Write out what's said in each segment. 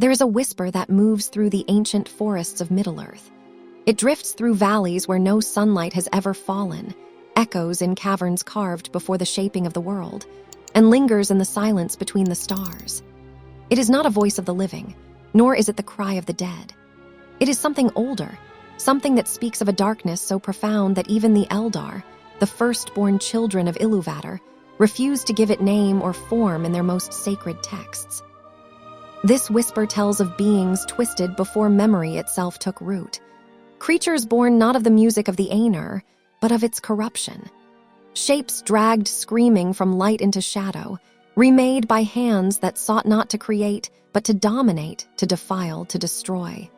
There is a whisper that moves through the ancient forests of Middle-earth. It drifts through valleys where no sunlight has ever fallen, echoes in caverns carved before the shaping of the world, and lingers in the silence between the stars. It is not a voice of the living, nor is it the cry of the dead. It is something older, something that speaks of a darkness so profound that even the Eldar, the firstborn children of Iluvatar, refuse to give it name or form in their most sacred texts. This whisper tells of beings twisted before memory itself took root, creatures born not of the music of the Aenir, but of its corruption. Shapes dragged screaming from light into shadow, remade by hands that sought not to create, but to dominate, to defile, to destroy.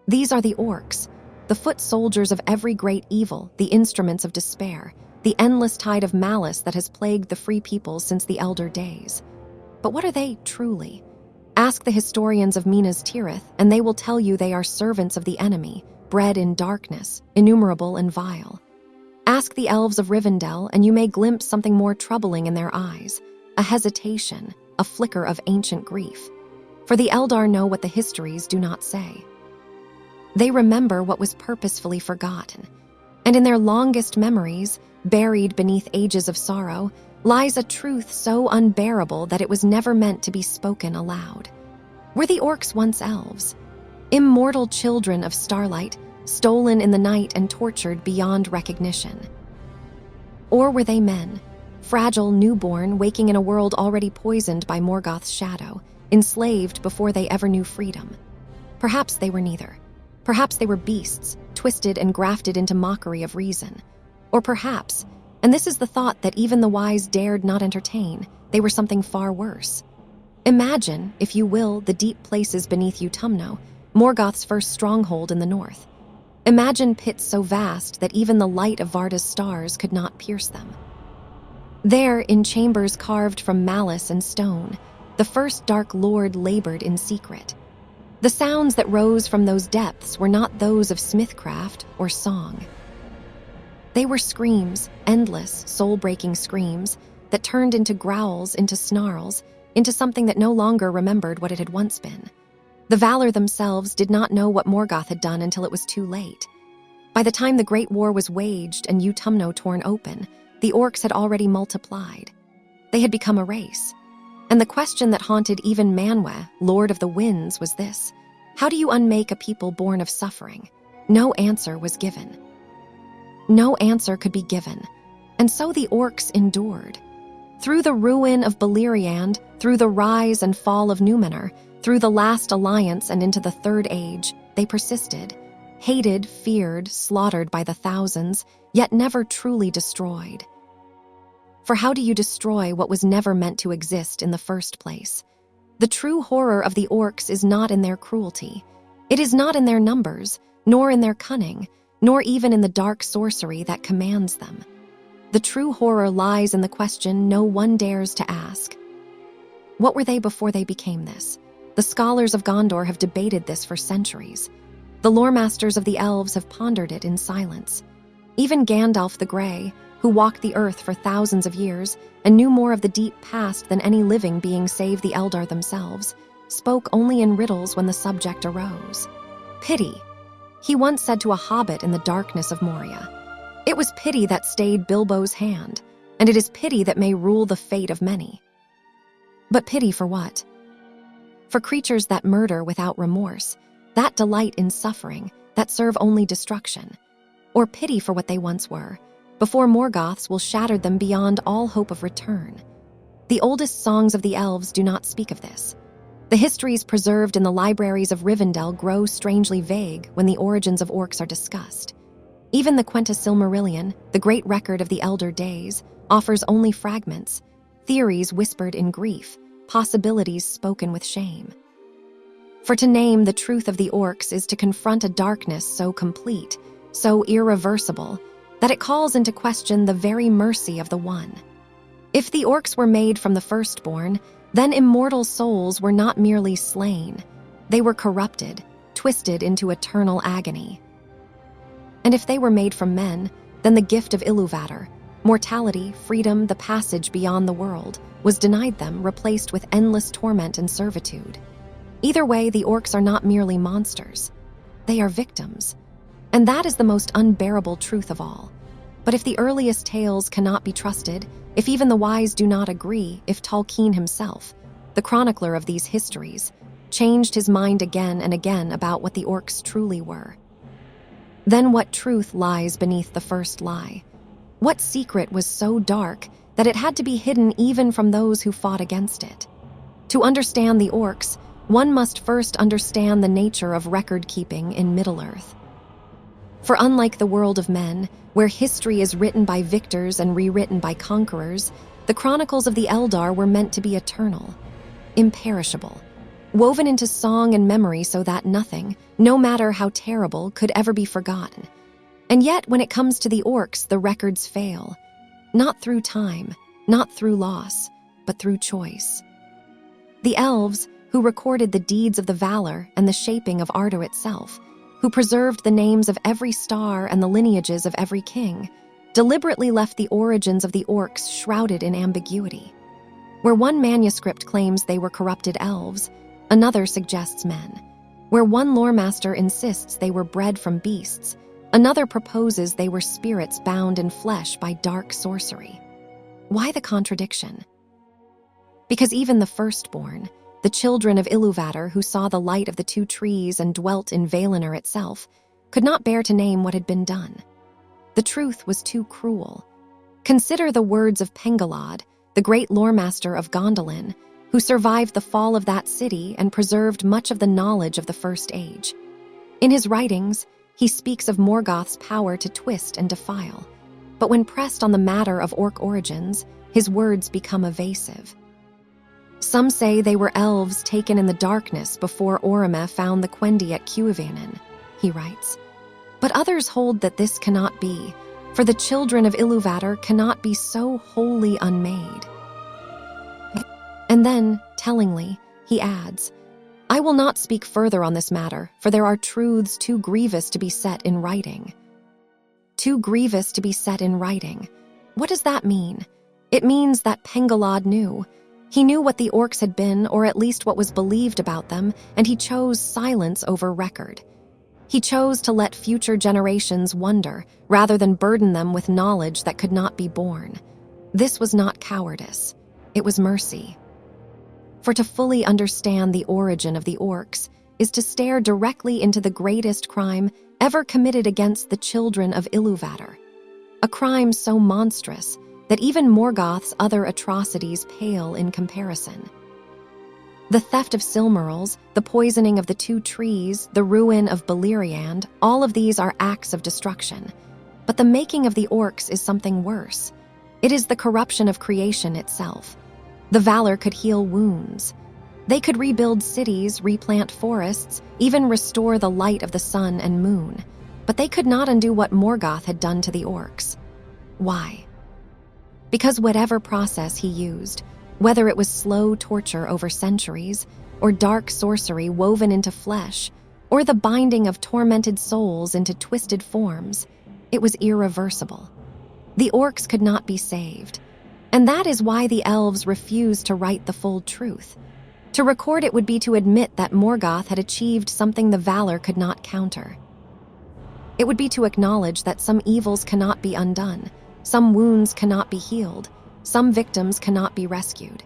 These are the Orcs, the foot soldiers of every great evil, the instruments of despair, the endless tide of malice that has plagued the free peoples since the elder days. But what are they truly? Ask the historians of Minas Tirith, and they will tell you they are servants of the enemy, bred in darkness, innumerable and vile. Ask the elves of Rivendell, and you may glimpse something more troubling in their eyes, a hesitation, a flicker of ancient grief. For the Eldar know what the histories do not say. They remember what was purposefully forgotten, and in their longest memories, buried beneath ages of sorrow, lies a truth so unbearable that it was never meant to be spoken aloud. Were the Orcs once elves? Immortal children of starlight, stolen in the night and tortured beyond recognition? Or were they men, fragile newborn waking in a world already poisoned by Morgoth's shadow, enslaved before they ever knew freedom? Perhaps they were neither. Perhaps they were beasts, twisted and grafted into mockery of reason. Or perhaps, and this is the thought that even the wise dared not entertain, they were something far worse. Imagine, if you will, the deep places beneath Utumno, Morgoth's first stronghold in the north. Imagine pits so vast that even the light of Varda's stars could not pierce them. There, in chambers carved from malice and stone, the first Dark Lord labored in secret. The sounds that rose from those depths were not those of smithcraft or song. They were screams, endless, soul-breaking screams, that turned into growls, into snarls, into something that no longer remembered what it had once been. The Valor themselves did not know what Morgoth had done until it was too late. By the time the Great War was waged and Utumno torn open, the Orcs had already multiplied. They had become a race. And the question that haunted even Manwë, Lord of the Winds, was this: how do you unmake a people born of suffering? No answer was given. No answer could be given, and so the Orcs endured. Through the ruin of Beleriand, through the rise and fall of Numenor, through the last alliance and into the Third Age, they persisted, hated, feared, slaughtered by the thousands, yet never truly destroyed. For how do you destroy what was never meant to exist in the first place? The true horror of the Orcs is not in their cruelty. It is not in their numbers, nor in their cunning, nor even in the dark sorcery that commands them. The true horror lies in the question no one dares to ask. What were they before they became this? The scholars of Gondor have debated this for centuries. The lore masters of the elves have pondered it in silence. Even Gandalf the Grey, who walked the earth for thousands of years and knew more of the deep past than any living being save the Eldar themselves, spoke only in riddles when the subject arose. Pity, he once said to a hobbit in the darkness of Moria. It was pity that stayed Bilbo's hand, and it is pity that may rule the fate of many. But pity for what? For creatures that murder without remorse, that delight in suffering, that serve only destruction. Or pity for what they once were, before Morgoth's will shatter them beyond all hope of return. The oldest songs of the elves do not speak of this. The histories preserved in the libraries of Rivendell grow strangely vague when the origins of Orcs are discussed. Even the Quenta Silmarillion, the great record of the Elder Days, offers only fragments, theories whispered in grief, possibilities spoken with shame. For to name the truth of the Orcs is to confront a darkness so complete, so irreversible, that it calls into question the very mercy of the One. If the Orcs were made from the firstborn, then immortal souls were not merely slain. They were corrupted, twisted into eternal agony. And if they were made from men, then the gift of Iluvatar, mortality, freedom, the passage beyond the world, was denied them, replaced with endless torment and servitude. Either way, the orcs are not merely monsters. They are victims. And that is the most unbearable truth of all. But if the earliest tales cannot be trusted, if even the wise do not agree, if Tolkien himself, the chronicler of these histories, changed his mind again and again about what the orcs truly were, then what truth lies beneath the first lie? What secret was so dark that it had to be hidden even from those who fought against it? To understand the orcs, one must first understand the nature of record-keeping in Middle-earth. For unlike the world of men, where history is written by victors and rewritten by conquerors, the chronicles of the Eldar were meant to be eternal, imperishable, woven into song and memory so that nothing, no matter how terrible, could ever be forgotten. And yet, when it comes to the orcs, the records fail. Not through time, not through loss, but through choice. The elves, who recorded the deeds of the valor and the shaping of Ardo itself, who preserved the names of every star and the lineages of every king, deliberately left the origins of the orcs shrouded in ambiguity. Where one manuscript claims they were corrupted elves, another suggests men. Where one loremaster insists they were bred from beasts, another proposes they were spirits bound in flesh by dark sorcery. Why the contradiction? Because even the firstborn, the children of Iluvatar who saw the light of the two trees and dwelt in Valinor itself, could not bear to name what had been done. The truth was too cruel. Consider the words of Pengalod, the great loremaster of Gondolin, who survived the fall of that city and preserved much of the knowledge of the First Age. In his writings, he speaks of Morgoth's power to twist and defile, but when pressed on the matter of orc origins, his words become evasive. Some say they were elves taken in the darkness before Orome found the Quendi at Cuivanen, he writes. But others hold that this cannot be, for the children of Iluvatar cannot be so wholly unmade. And then, tellingly, he adds, I will not speak further on this matter, for there are truths too grievous to be set in writing. Too grievous to be set in writing. What does that mean? It means that Pengalod knew. He knew what the orcs had been, or at least what was believed about them, and he chose silence over record. He chose to let future generations wonder, rather than burden them with knowledge that could not be borne. This was not cowardice. It was mercy. For to fully understand the origin of the orcs is to stare directly into the greatest crime ever committed against the children of Iluvatar. A crime so monstrous that even Morgoth's other atrocities pale in comparison. The theft of Silmarils, the poisoning of the two trees, the ruin of Beleriand, all of these are acts of destruction. But the making of the orcs is something worse. It is the corruption of creation itself. The valor could heal wounds. They could rebuild cities, replant forests, even restore the light of the sun and moon. But they could not undo what Morgoth had done to the orcs. Why? Because whatever process he used, whether it was slow torture over centuries, or dark sorcery woven into flesh, or the binding of tormented souls into twisted forms, it was irreversible. The orcs could not be saved, and that is why the elves refused to write the full truth. To record it would be to admit that Morgoth had achieved something the valor could not counter. It would be to acknowledge that some evils cannot be undone, some wounds cannot be healed, some victims cannot be rescued.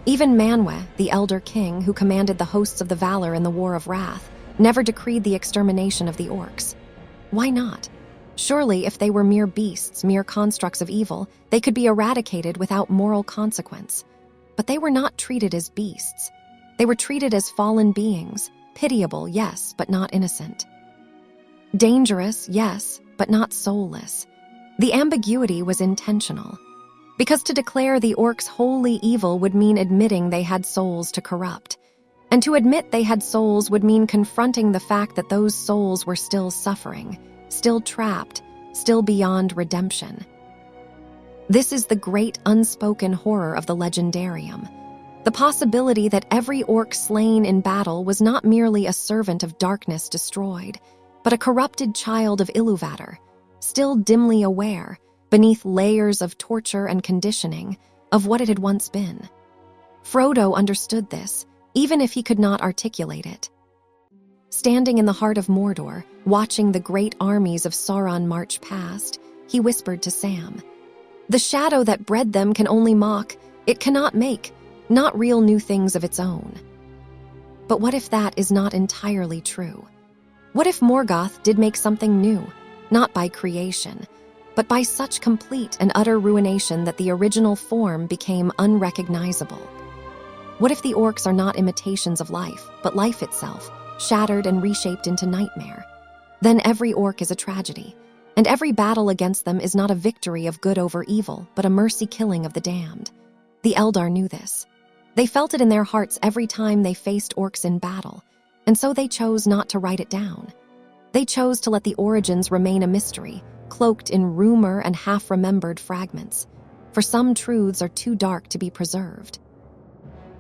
Even Manwë, the elder king who commanded the hosts of the Valor in the War of Wrath, never decreed the extermination of the orcs. Why not? Surely, if they were mere beasts, mere constructs of evil, they could be eradicated without moral consequence. But they were not treated as beasts. They were treated as fallen beings, pitiable, yes, but not innocent. Dangerous, yes, but not soulless. The ambiguity was intentional, because to declare the orcs wholly evil would mean admitting they had souls to corrupt, and to admit they had souls would mean confronting the fact that those souls were still suffering, still trapped, still beyond redemption. This is the great unspoken horror of the legendarium, the possibility that every orc slain in battle was not merely a servant of darkness destroyed, but a corrupted child of Iluvatar, still dimly aware, beneath layers of torture and conditioning, of what it had once been. Frodo understood this, even if he could not articulate it. Standing in the heart of Mordor, watching the great armies of Sauron march past, he whispered to Sam, "The shadow that bred them can only mock, it cannot make, not real new things of its own." But what if that is not entirely true? What if Morgoth did make something new, not by creation, but by such complete and utter ruination that the original form became unrecognizable? What if the orcs are not imitations of life, but life itself, shattered and reshaped into nightmare? Then every orc is a tragedy, and every battle against them is not a victory of good over evil, but a mercy killing of the damned. The Eldar knew this. They felt it in their hearts every time they faced orcs in battle, and so they chose not to write it down. They chose to let the origins remain a mystery, cloaked in rumor and half-remembered fragments, for some truths are too dark to be preserved.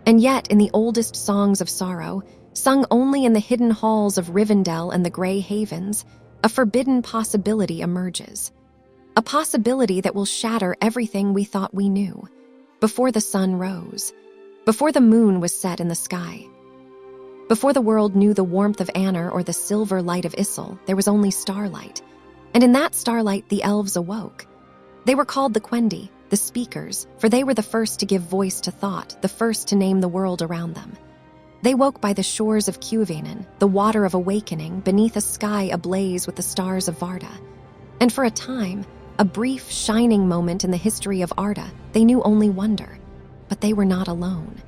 And yet, in the oldest songs of sorrow, sung only in the hidden halls of Rivendell and the Grey Havens, a forbidden possibility emerges. A possibility that will shatter everything we thought we knew. Before the sun rose, before the moon was set in the sky, before the world knew the warmth of Anor or the silver light of Issel, there was only starlight. And in that starlight, the elves awoke. They were called the Quendi, the speakers, for they were the first to give voice to thought, the first to name the world around them. They woke by the shores of Cuivanen, the water of awakening, beneath a sky ablaze with the stars of Varda. And for a time, a brief, shining moment in the history of Arda, they knew only wonder. But they were not alone.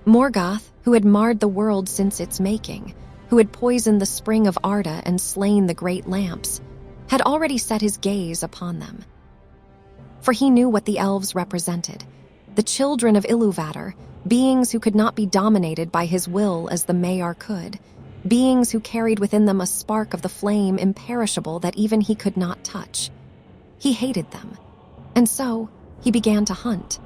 Morgoth, who had marred the world since its making, who had poisoned the spring of Arda and slain the great lamps, had already set his gaze upon them. For he knew what the elves represented, the children of Iluvatar, beings who could not be dominated by his will as the Maiar could, beings who carried within them a spark of the flame imperishable that even he could not touch. He hated them, and so he began to hunt.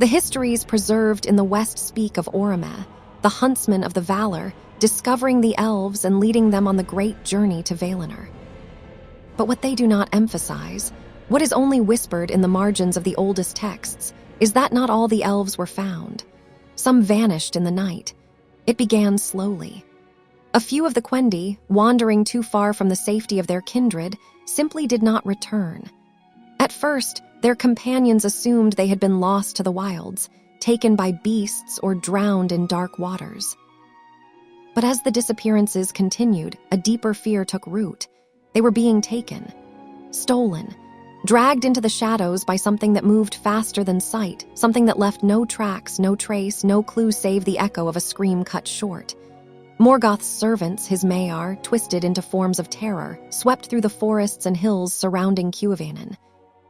The histories preserved in the West speak of Oromeh, the huntsman of the Valar, discovering the elves and leading them on the great journey to Valinor. But what they do not emphasize, what is only whispered in the margins of the oldest texts, is that not all the elves were found. Some vanished in the night. It began slowly. A few of the Quendi, wandering too far from the safety of their kindred, simply did not return. At first, their companions assumed they had been lost to the wilds, taken by beasts or drowned in dark waters. But as the disappearances continued, a deeper fear took root. They were being taken, stolen, dragged into the shadows by something that moved faster than sight, something that left no tracks, no trace, no clue save the echo of a scream cut short. Morgoth's servants, his Maiar, twisted into forms of terror, swept through the forests and hills surrounding Cuivanen.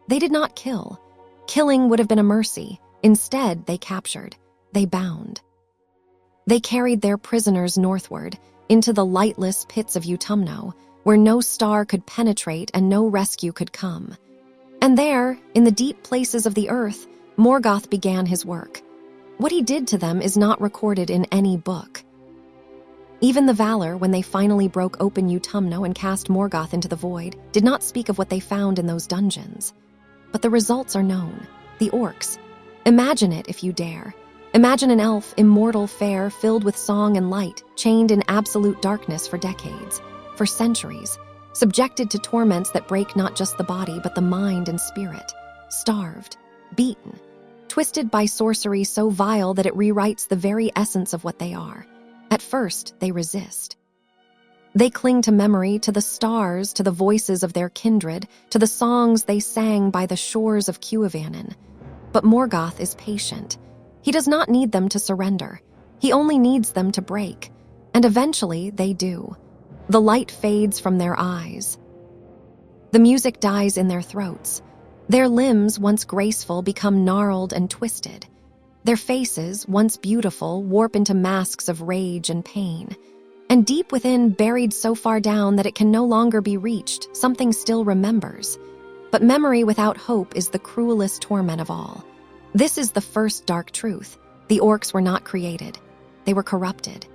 They did not kill. Killing would have been a mercy. Instead, they captured. They bound. They carried their prisoners northward, into the lightless pits of Utumno, where no star could penetrate and no rescue could come. And there, in the deep places of the earth, Morgoth began his work. What he did to them is not recorded in any book. Even the Valar, when they finally broke open Utumno and cast Morgoth into the void, did not speak of what they found in those dungeons. But the results are known. The Orcs. Imagine it if you dare. Imagine an elf, immortal fair, filled with song and light, chained in absolute darkness for decades, for centuries, subjected to torments that break not just the body but the mind and spirit, starved, beaten, twisted by sorcery so vile that it rewrites the very essence of what they are. At first, they resist. They cling to memory, to the stars, to the voices of their kindred, to the songs they sang by the shores of Cuivanen. But Morgoth is patient. He does not need them to surrender. He only needs them to break. And eventually, they do. The light fades from their eyes. The music dies in their throats. Their limbs, once graceful, become gnarled and twisted. Their faces, once beautiful, warp into masks of rage and pain. And deep within, buried so far down that it can no longer be reached, something still remembers. But memory without hope is the cruelest torment of all. This is the first dark truth. The orcs were not created. They were corrupted.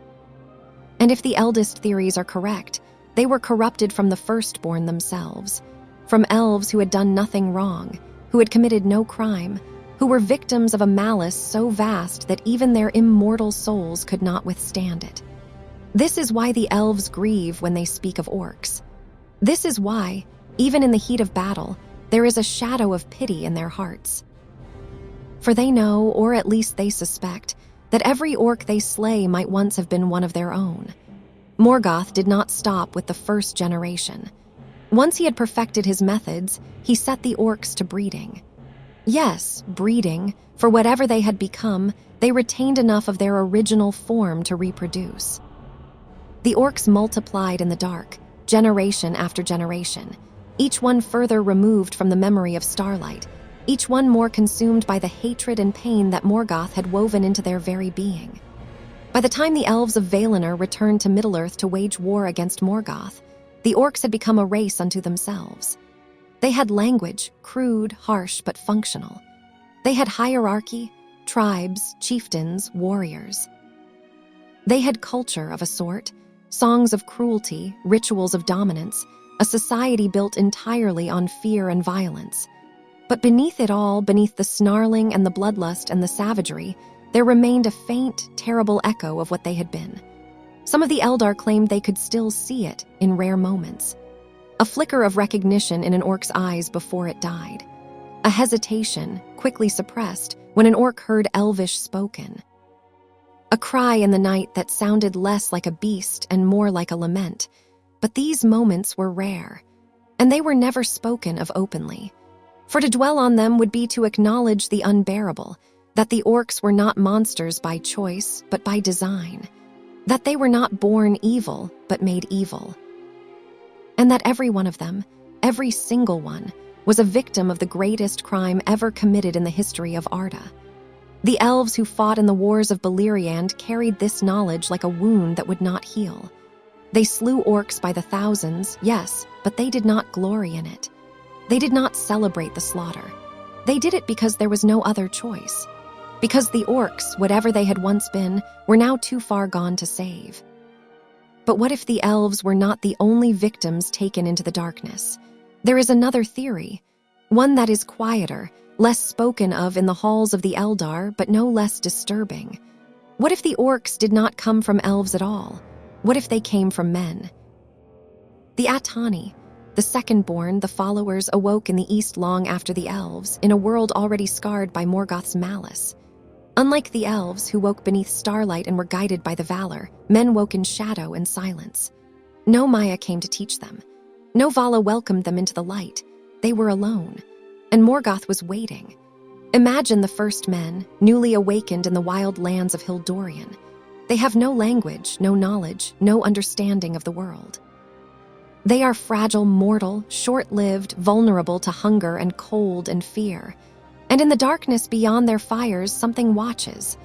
And if the eldest theories are correct, they were corrupted from the firstborn themselves. From elves who had done nothing wrong, who had committed no crime, who were victims of a malice so vast that even their immortal souls could not withstand it. This is why the elves grieve when they speak of orcs. This is why, even in the heat of battle, there is a shadow of pity in their hearts. For they know, or at least they suspect, that every orc they slay might once have been one of their own. Morgoth did not stop with the first generation. Once he had perfected his methods, he set the orcs to breeding. Yes, breeding, for whatever they had become, they retained enough of their original form to reproduce. The orcs multiplied in the dark, generation after generation, each one further removed from the memory of starlight, each one more consumed by the hatred and pain that Morgoth had woven into their very being. By the time the elves of Valinor returned to Middle-earth to wage war against Morgoth, the orcs had become a race unto themselves. They had language, crude, harsh, but functional. They had hierarchy, tribes, chieftains, warriors. They had culture of a sort, songs of cruelty, rituals of dominance, a society built entirely on fear and violence. But beneath it all, beneath the snarling and the bloodlust and the savagery, there remained a faint, terrible echo of what they had been. Some of the Eldar claimed they could still see it in rare moments. A flicker of recognition in an orc's eyes before it died. A hesitation, quickly suppressed, when an orc heard Elvish spoken. A cry in the night that sounded less like a beast and more like a lament. But these moments were rare, and they were never spoken of openly. For to dwell on them would be to acknowledge the unbearable, that the orcs were not monsters by choice, but by design. That they were not born evil, but made evil. And that every one of them, every single one, was a victim of the greatest crime ever committed in the history of Arda. The elves who fought in the wars of Beleriand carried this knowledge like a wound that would not heal. They slew orcs by the thousands, yes, but they did not glory in it. They did not celebrate the slaughter. They did it because there was no other choice. Because the orcs, whatever they had once been, were now too far gone to save. But what if the elves were not the only victims taken into the darkness? There is another theory, one that is quieter, less spoken of in the halls of the Eldar, but no less disturbing. What if the orcs did not come from elves at all? What if they came from men? The Atani, the second-born, the followers, awoke in the east long after the elves, in a world already scarred by Morgoth's malice. Unlike the elves, who woke beneath starlight and were guided by the valor, men woke in shadow and silence. No Maya came to teach them. No Vala welcomed them into the light. They were alone, and Morgoth was waiting. Imagine the first men, newly awakened in the wild lands of Hildorian. They have no language, no knowledge, no understanding of the world. They are fragile, mortal, short-lived, vulnerable to hunger and cold and fear. And in the darkness beyond their fires, something watches.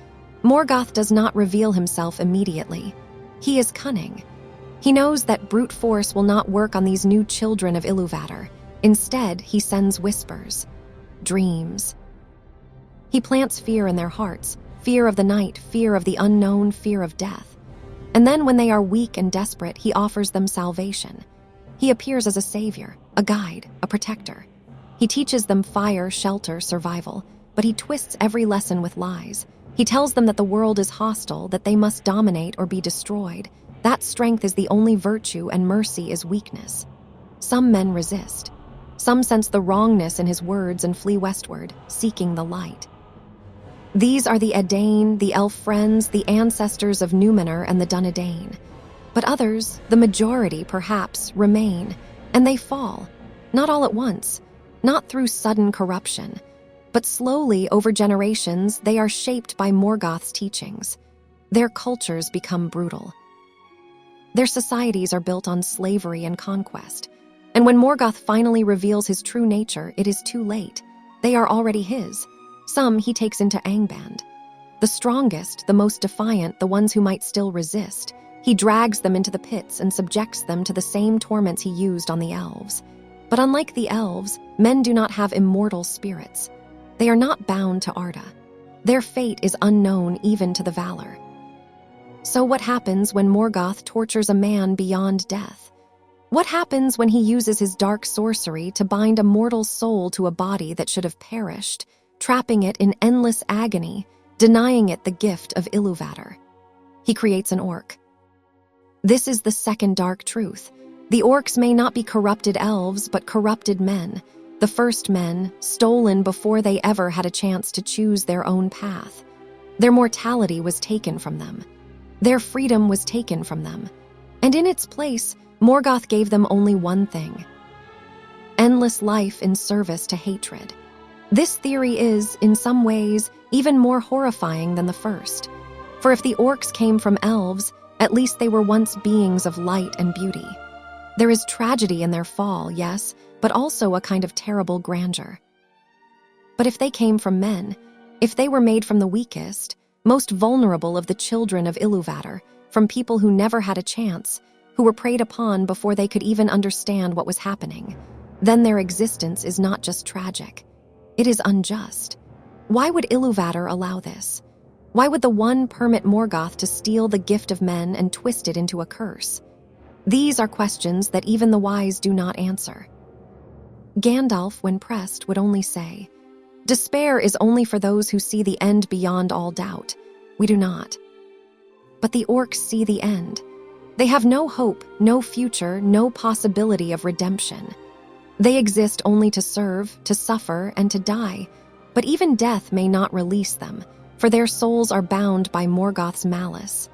Morgoth does not reveal himself immediately. He is cunning. He knows that brute force will not work on these new children of Iluvatar. Instead, he sends whispers, dreams. He plants fear in their hearts, fear of the night, fear of the unknown, fear of death. And then when they are weak and desperate, he offers them salvation. He appears as a savior, a guide, a protector. He teaches them fire, shelter, survival, but he twists every lesson with lies. He tells them that the world is hostile, that they must dominate or be destroyed. That strength is the only virtue and mercy is weakness. Some men resist. Some sense the wrongness in his words and flee westward, seeking the light. These are the Edain, the elf friends, the ancestors of Numenor and the Dunedain. But others, the majority perhaps, remain, and they fall, not all at once, not through sudden corruption, but slowly over generations they are shaped by Morgoth's teachings. Their cultures become brutal. Their societies are built on slavery and conquest, and when Morgoth finally reveals his true nature, it is too late. They are already his. Some he takes into Angband. The strongest, the most defiant, the ones who might still resist, he drags them into the pits and subjects them to the same torments he used on the elves. But unlike the elves, men do not have immortal spirits. They are not bound to Arda. Their fate is unknown even to the Valor. So what happens when Morgoth tortures a man beyond death? What happens when he uses his dark sorcery to bind a mortal soul to a body that should have perished, trapping it in endless agony, denying it the gift of Iluvatar. He creates an orc. This is the second dark truth. The orcs may not be corrupted elves, but corrupted men, the first men, stolen before they ever had a chance to choose their own path. Their mortality was taken from them. Their freedom was taken from them. And in its place, Morgoth gave them only one thing: endless life in service to hatred. This theory is, in some ways, even more horrifying than the first. For if the orcs came from elves, at least they were once beings of light and beauty. There is tragedy in their fall, yes, but also a kind of terrible grandeur. But if they came from men, if they were made from the weakest, most vulnerable of the children of Iluvatar, from people who never had a chance, who were preyed upon before they could even understand what was happening, then their existence is not just tragic. It is unjust. Why would Iluvatar allow this? Why would the one permit Morgoth to steal the gift of men and twist it into a curse? These are questions that even the wise do not answer. Gandalf, when pressed, would only say, "Despair is only for those who see the end beyond all doubt. We do not." But the orcs see the end. They have no hope, no future, no possibility of redemption. They exist only to serve, to suffer, and to die. But even death may not release them, for their souls are bound by Morgoth's malice.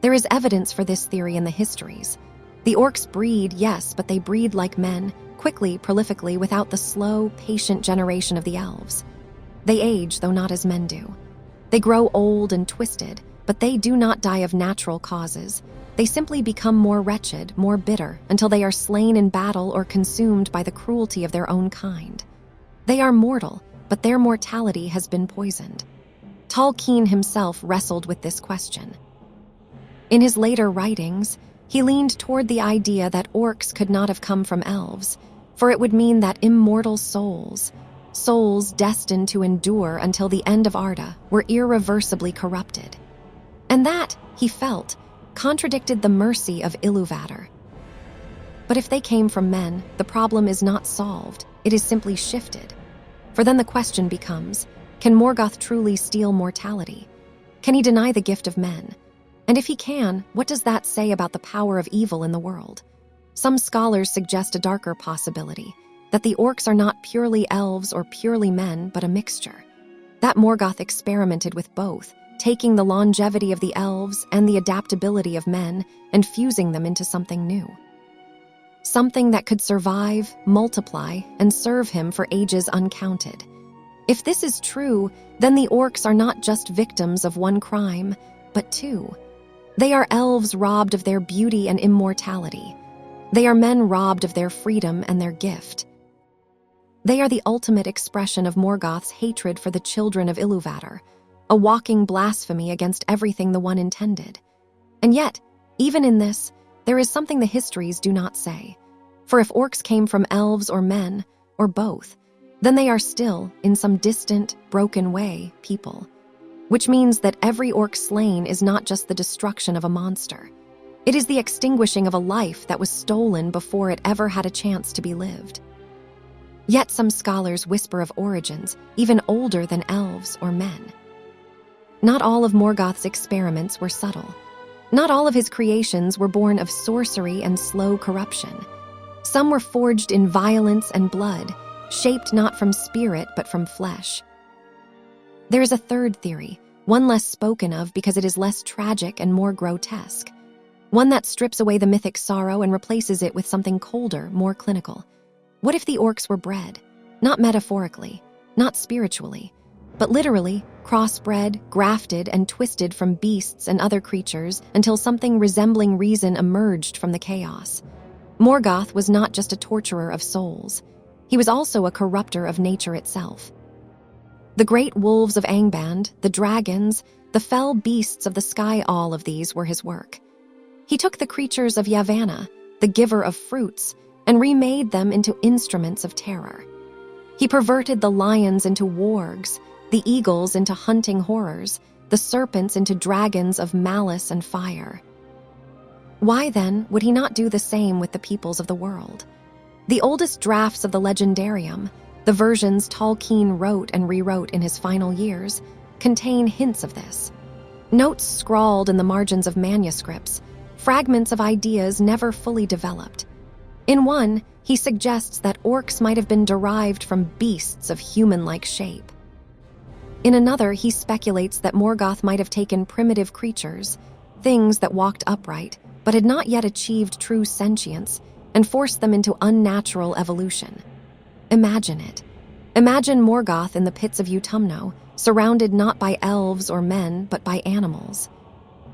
There is evidence for this theory in the histories. The orcs breed, yes, but they breed like men, quickly, prolifically, without the slow, patient generation of the elves. They age, though not as men do. They grow old and twisted, but they do not die of natural causes. They simply become more wretched, more bitter, until they are slain in battle or consumed by the cruelty of their own kind. They are mortal, but their mortality has been poisoned. Tolkien himself wrestled with this question. In his later writings, he leaned toward the idea that orcs could not have come from elves, for it would mean that immortal souls destined to endure until the end of Arda, were irreversibly corrupted. And that, he felt, contradicted the mercy of Iluvatar. But if they came from men, the problem is not solved, it is simply shifted. For then the question becomes, can Morgoth truly steal mortality? Can he deny the gift of men? And if he can, what does that say about the power of evil in the world? Some scholars suggest a darker possibility, that the orcs are not purely elves or purely men, but a mixture. That Morgoth experimented with both, taking the longevity of the elves and the adaptability of men and fusing them into something new. Something that could survive, multiply, and serve him for ages uncounted. If this is true, then the orcs are not just victims of one crime, but two. They are elves robbed of their beauty and immortality. They are men robbed of their freedom and their gift. They are the ultimate expression of Morgoth's hatred for the children of Iluvatar, a walking blasphemy against everything the One intended. And yet, even in this, there is something the histories do not say. For if orcs came from elves or men, or both, then they are still, in some distant, broken way, people. Which means that every orc slain is not just the destruction of a monster. It is the extinguishing of a life that was stolen before it ever had a chance to be lived. Yet some scholars whisper of origins even older than elves or men. Not all of Morgoth's experiments were subtle. Not all of his creations were born of sorcery and slow corruption. Some were forged in violence and blood, shaped not from spirit but from flesh. There is a third theory, one less spoken of because it is less tragic and more grotesque. One that strips away the mythic sorrow and replaces it with something colder, more clinical. What if the orcs were bred, not metaphorically, not spiritually, but literally crossbred, grafted, and twisted from beasts and other creatures until something resembling reason emerged from the chaos? Morgoth was not just a torturer of souls. He was also a corrupter of nature itself. The great wolves of Angband, the dragons, the fell beasts of the sky, all of these were his work. He took the creatures of Yavanna, the giver of fruits, and remade them into instruments of terror. He perverted the lions into wargs, the eagles into hunting horrors, the serpents into dragons of malice and fire. Why, then, would he not do the same with the peoples of the world? The oldest drafts of the Legendarium, The versions Tolkien wrote and rewrote in his final years contain hints of this. Notes scrawled in the margins of manuscripts, fragments of ideas never fully developed. In one, he suggests that orcs might have been derived from beasts of human-like shape. In another, he speculates that Morgoth might have taken primitive creatures, things that walked upright, but had not yet achieved true sentience, and forced them into unnatural evolution. Imagine it. Imagine Morgoth in the pits of Utumno, surrounded not by elves or men, but by animals.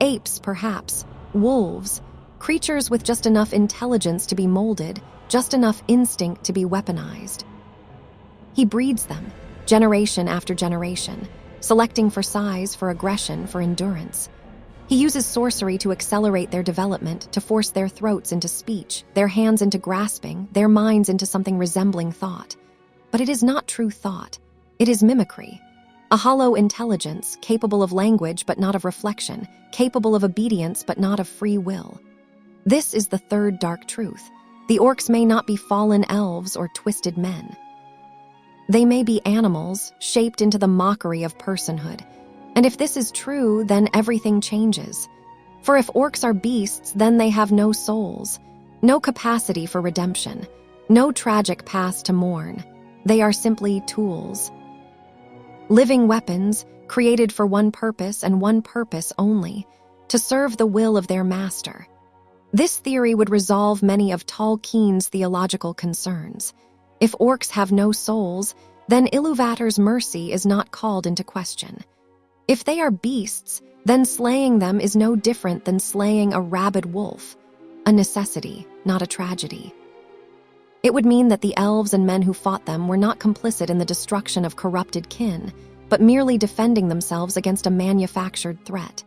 Apes, perhaps, wolves, creatures with just enough intelligence to be molded, just enough instinct to be weaponized. He breeds them, generation after generation, selecting for size, for aggression, for endurance. He uses sorcery to accelerate their development, to force their throats into speech, their hands into grasping, their minds into something resembling thought. But it is not true thought. It is mimicry. A hollow intelligence, capable of language but not of reflection, capable of obedience but not of free will. This is the third dark truth. The orcs may not be fallen elves or twisted men. They may be animals, shaped into the mockery of personhood. And if this is true, then everything changes. For if orcs are beasts, then they have no souls, no capacity for redemption, no tragic past to mourn. They are simply tools. Living weapons, created for one purpose and one purpose only, to serve the will of their master. This theory would resolve many of Tolkien's theological concerns. If orcs have no souls, then Iluvatar's mercy is not called into question. If they are beasts, then slaying them is no different than slaying a rabid wolf, a necessity, not a tragedy. It would mean that the elves and men who fought them were not complicit in the destruction of corrupted kin, but merely defending themselves against a manufactured threat.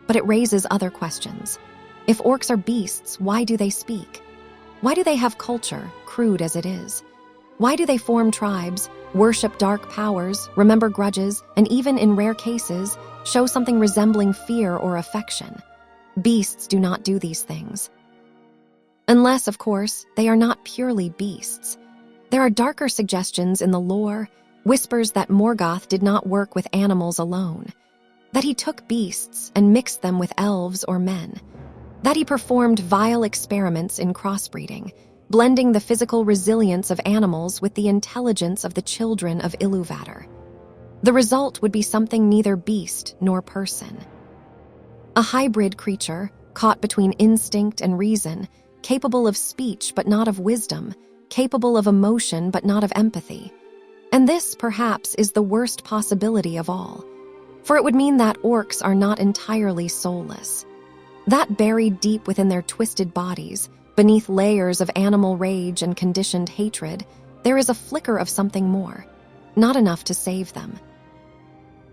But it raises other questions. If orcs are beasts, why do they speak? Why do they have culture, crude as it is? Why do they form tribes, worship dark powers, remember grudges, and even in rare cases, show something resembling fear or affection? Beasts do not do these things. Unless, of course, they are not purely beasts. There are darker suggestions in the lore, whispers that Morgoth did not work with animals alone, that he took beasts and mixed them with elves or men, that he performed vile experiments in crossbreeding, blending the physical resilience of animals with the intelligence of the children of Iluvatar. The result would be something neither beast nor person. A hybrid creature, caught between instinct and reason, capable of speech but not of wisdom, capable of emotion but not of empathy. And this, perhaps, is the worst possibility of all, for it would mean that orcs are not entirely soulless. That buried deep within their twisted bodies, beneath layers of animal rage and conditioned hatred, there is a flicker of something more, not enough to save them.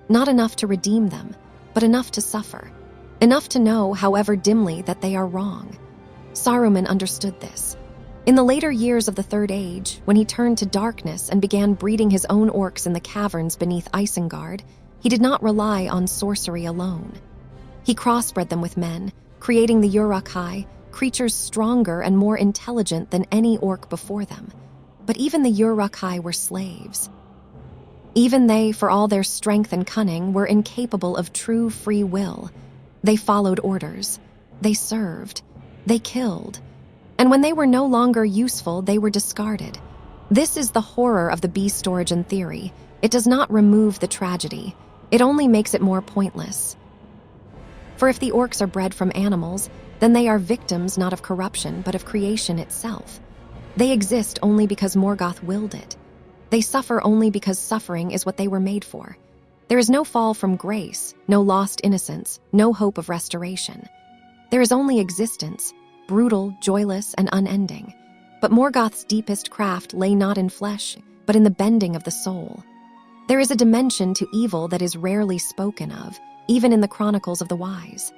Not enough to redeem them, but enough to suffer, enough to know, however dimly, that they are wrong. Saruman understood this. In the later years of the Third Age, when he turned to darkness and began breeding his own orcs in the caverns beneath Isengard, he did not rely on sorcery alone. He crossbred them with men, creating the Uruk-hai, creatures stronger and more intelligent than any orc before them. But even the Uruk-hai were slaves. Even they, for all their strength and cunning, were incapable of true free will. They followed orders. They served. They killed. And when they were no longer useful, they were discarded. This is the horror of the beast origin theory. It does not remove the tragedy. It only makes it more pointless. For if the orcs are bred from animals, then they are victims not of corruption, but of creation itself. They exist only because Morgoth willed it. They suffer only because suffering is what they were made for. There is no fall from grace, no lost innocence, no hope of restoration. There is only existence, brutal, joyless, and unending. But Morgoth's deepest craft lay not in flesh, but in the bending of the soul. There is a dimension to evil that is rarely spoken of, even in the chronicles of the wise.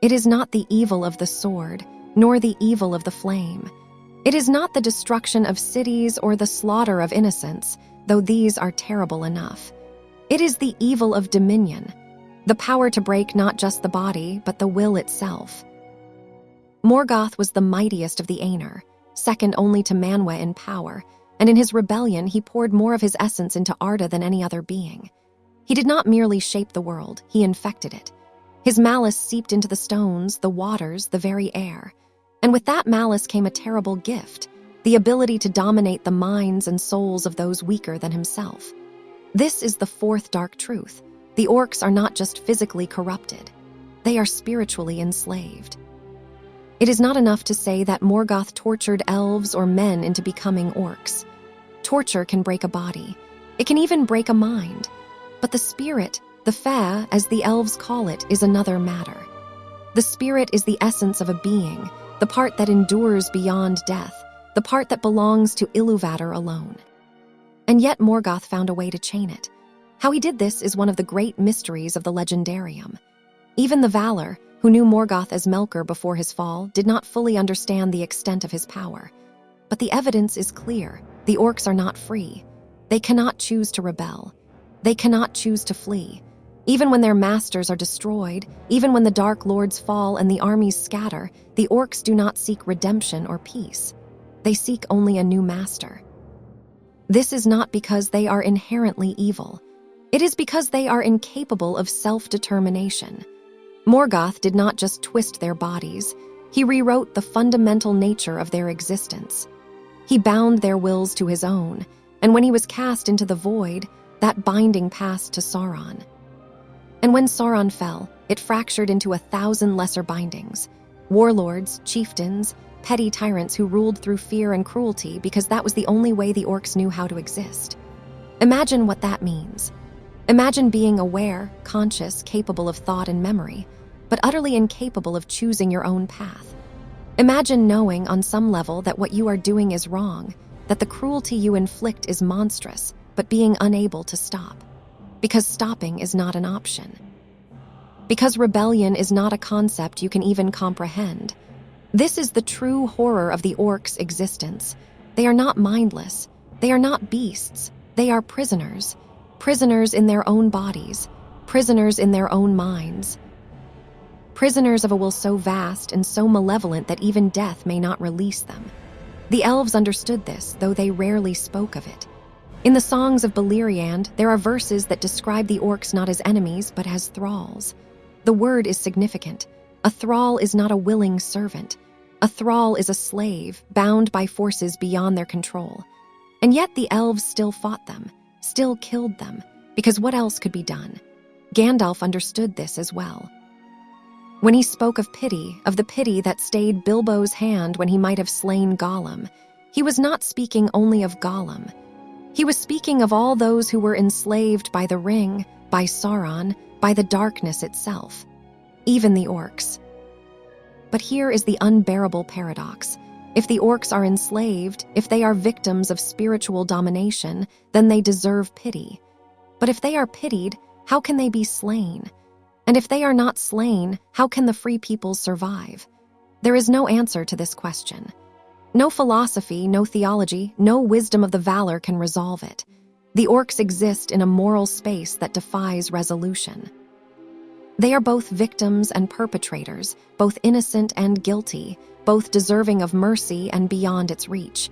It is not the evil of the sword, nor the evil of the flame. It is not the destruction of cities or the slaughter of innocents, though these are terrible enough. It is the evil of dominion, the power to break not just the body, but the will itself. Morgoth was the mightiest of the Aenir, second only to Manwë in power, and in his rebellion he poured more of his essence into Arda than any other being. He did not merely shape the world, he infected it. His malice seeped into the stones, the waters, the very air. And with that malice came a terrible gift, the ability to dominate the minds and souls of those weaker than himself. This is the fourth dark truth. The orcs are not just physically corrupted. They are spiritually enslaved. It is not enough to say that Morgoth tortured elves or men into becoming orcs. Torture can break a body. It can even break a mind. But the spirit, the Fa, as the elves call it, is another matter. The spirit is the essence of a being, the part that endures beyond death, the part that belongs to Iluvatar alone. And yet Morgoth found a way to chain it. How he did this is one of the great mysteries of the Legendarium. Even the Valar, who knew Morgoth as Melkor before his fall, did not fully understand the extent of his power. But the evidence is clear. The orcs are not free. They cannot choose to rebel. They cannot choose to flee. Even when their masters are destroyed, even when the Dark Lords fall and the armies scatter, the orcs do not seek redemption or peace. They seek only a new master. This is not because they are inherently evil. It is because they are incapable of self-determination. Morgoth did not just twist their bodies. He rewrote the fundamental nature of their existence. He bound their wills to his own, and when he was cast into the void, that binding passed to Sauron. And when Sauron fell, it fractured into 1,000 lesser bindings. Warlords, chieftains, petty tyrants who ruled through fear and cruelty because that was the only way the orcs knew how to exist. Imagine what that means. Imagine being aware, conscious, capable of thought and memory, but utterly incapable of choosing your own path. Imagine knowing on some level that what you are doing is wrong, that the cruelty you inflict is monstrous, but being unable to stop. Because stopping is not an option. Because rebellion is not a concept you can even comprehend. This is the true horror of the orcs' existence. They are not mindless. They are not beasts. They are prisoners. Prisoners in their own bodies. Prisoners in their own minds. Prisoners of a will so vast and so malevolent that even death may not release them. The elves understood this, though they rarely spoke of it. In the songs of Beleriand, there are verses that describe the orcs not as enemies, but as thralls. The word is significant. A thrall is not a willing servant. A thrall is a slave, bound by forces beyond their control. And yet the elves still fought them, still killed them, because what else could be done? Gandalf understood this as well. When he spoke of the pity that stayed Bilbo's hand when he might have slain Gollum, he was not speaking only of Gollum. He was speaking of all those who were enslaved by the ring, by Sauron, by the darkness itself, even the orcs. But here is the unbearable paradox. If the orcs are enslaved, if they are victims of spiritual domination, then they deserve pity. But if they are pitied, how can they be slain? And if they are not slain, how can the free peoples survive? There is no answer to this question. No philosophy, no theology, no wisdom of the Valar can resolve it. The orcs exist in a moral space that defies resolution. They are both victims and perpetrators, both innocent and guilty, both deserving of mercy and beyond its reach.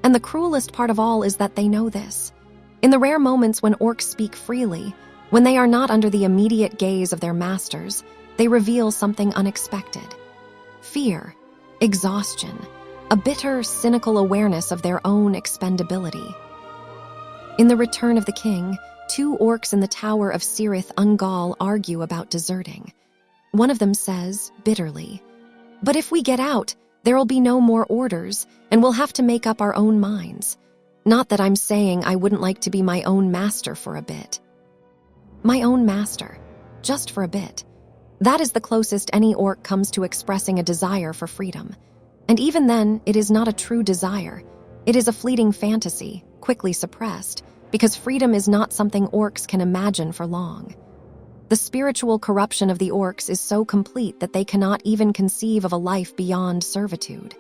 And the cruelest part of all is that they know this. In the rare moments when orcs speak freely, when they are not under the immediate gaze of their masters, they reveal something unexpected. Fear, exhaustion, a bitter, cynical awareness of their own expendability. In The Return of the King, 2 orcs in the Tower of Cirith Ungol argue about deserting. One of them says, bitterly, "But if we get out, there'll be no more orders, and we'll have to make up our own minds. Not that I'm saying I wouldn't like to be my own master for a bit." My own master, just for a bit. That is the closest any orc comes to expressing a desire for freedom. And even then, it is not a true desire. It is a fleeting fantasy, quickly suppressed, because freedom is not something orcs can imagine for long. The spiritual corruption of the orcs is so complete that they cannot even conceive of a life beyond servitude.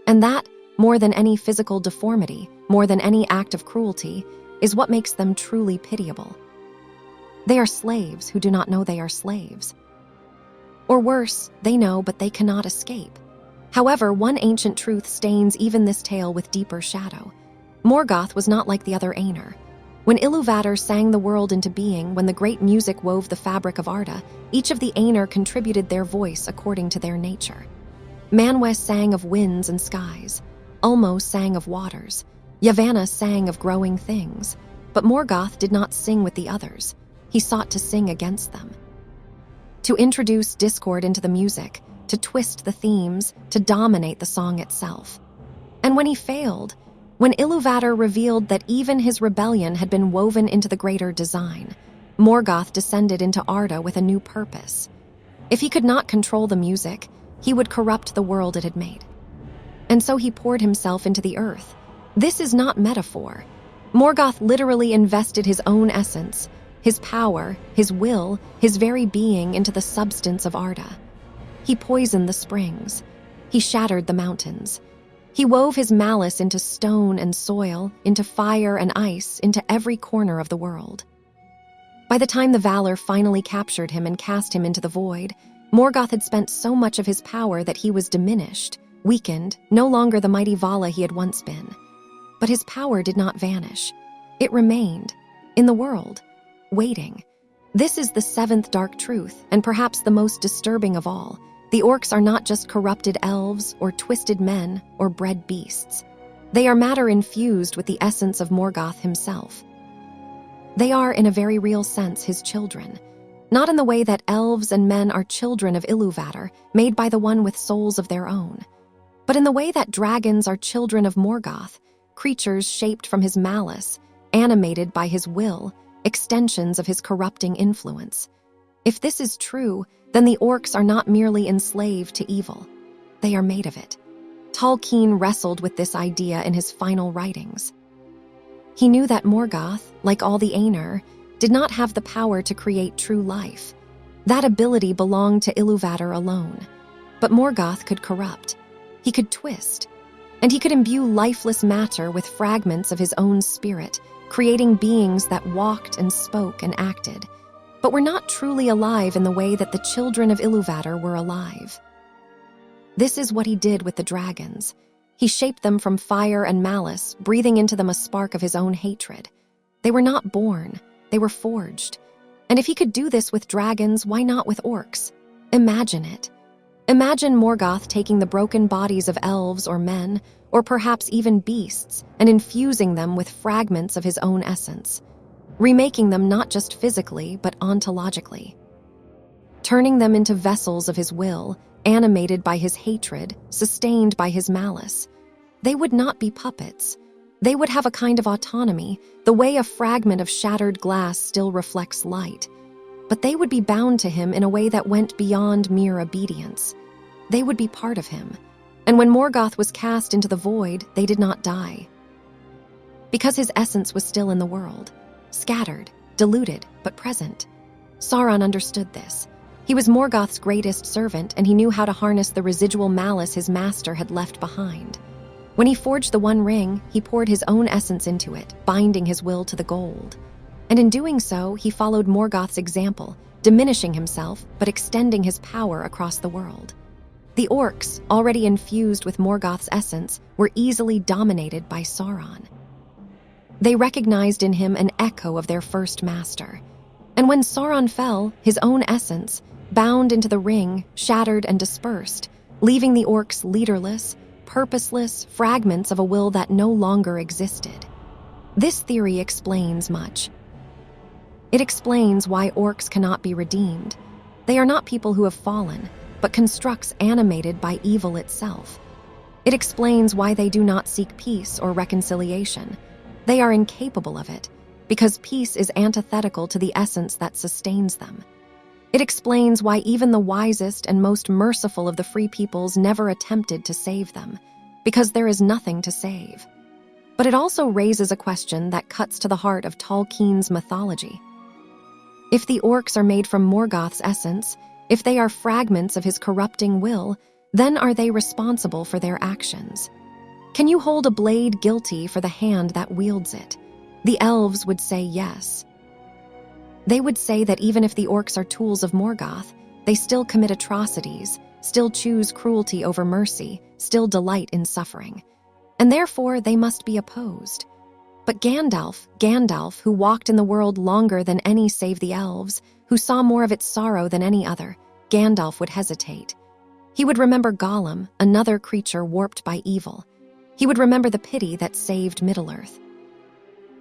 And that, more than any physical deformity, more than any act of cruelty, is what makes them truly pitiable. They are slaves who do not know they are slaves. Or worse, they know but they cannot escape. However, one ancient truth stains even this tale with deeper shadow. Morgoth was not like the other Aenir. When Iluvatar sang the world into being, when the great music wove the fabric of Arda, each of the Aenir contributed their voice according to their nature. Manwë sang of winds and skies. Ulmo sang of waters. Yavanna sang of growing things. But Morgoth did not sing with the others. He sought to sing against them. To introduce discord into the music, to twist the themes, to dominate the song itself. And when he failed, when Iluvatar revealed that even his rebellion had been woven into the greater design, Morgoth descended into Arda with a new purpose. If he could not control the music, he would corrupt the world it had made. And so he poured himself into the earth. This is not metaphor. Morgoth literally invested his own essence, his power, his will, his very being into the substance of Arda. He poisoned the springs. He shattered the mountains. He wove his malice into stone and soil, into fire and ice, into every corner of the world. By the time the Valor finally captured him and cast him into the void, Morgoth had spent so much of his power that he was diminished, weakened, no longer the mighty Vala he had once been. But his power did not vanish. It remained, in the world, waiting. This is the seventh dark truth, and perhaps the most disturbing of all. The Orcs are not just corrupted elves or twisted men or bred beasts. They are matter infused with the essence of Morgoth himself. They are, in a very real sense, his children. Not in the way that elves and men are children of Iluvatar, made by the one with souls of their own, but in the way that dragons are children of Morgoth, creatures shaped from his malice, animated by his will, extensions of his corrupting influence. If this is true, then the Orcs are not merely enslaved to evil. They are made of it. Tolkien wrestled with this idea in his final writings. He knew that Morgoth, like all the Aenir, did not have the power to create true life. That ability belonged to Iluvatar alone. But Morgoth could corrupt. He could twist. And he could imbue lifeless matter with fragments of his own spirit, creating beings that walked and spoke and acted, but were not truly alive in the way that the children of Iluvatar were alive. This is what he did with the dragons. He shaped them from fire and malice, breathing into them a spark of his own hatred. They were not born, they were forged. And if he could do this with dragons, why not with orcs? Imagine it. Imagine Morgoth taking the broken bodies of elves or men, or perhaps even beasts, and infusing them with fragments of his own essence, remaking them not just physically, but ontologically, turning them into vessels of his will, animated by his hatred, sustained by his malice. They would not be puppets. They would have a kind of autonomy, the way a fragment of shattered glass still reflects light. But they would be bound to him in a way that went beyond mere obedience. They would be part of him. And when Morgoth was cast into the void, they did not die. Because his essence was still in the world, scattered, diluted, but present. Sauron understood this. He was Morgoth's greatest servant, and he knew how to harness the residual malice his master had left behind. When he forged the One Ring, he poured his own essence into it, binding his will to the gold. And in doing so, he followed Morgoth's example, diminishing himself, but extending his power across the world. The Orcs, already infused with Morgoth's essence, were easily dominated by Sauron. They recognized in him an echo of their first master. And when Sauron fell, his own essence, bound into the ring, shattered and dispersed, leaving the Orcs leaderless, purposeless fragments of a will that no longer existed. This theory explains much. It explains why Orcs cannot be redeemed. They are not people who have fallen, but constructs animated by evil itself. It explains why they do not seek peace or reconciliation. They are incapable of it, because peace is antithetical to the essence that sustains them. It explains why even the wisest and most merciful of the free peoples never attempted to save them, because there is nothing to save. But it also raises a question that cuts to the heart of Tolkien's mythology. If the Orcs are made from Morgoth's essence, if they are fragments of his corrupting will, then are they responsible for their actions? Can you hold a blade guilty for the hand that wields it? The elves would say yes. They would say that even if the Orcs are tools of Morgoth, they still commit atrocities, still choose cruelty over mercy, still delight in suffering. And therefore they must be opposed. But Gandalf, who walked in the world longer than any save the elves, who saw more of its sorrow than any other, Gandalf would hesitate. He would remember Gollum, another creature warped by evil. He would remember the pity that saved Middle-earth.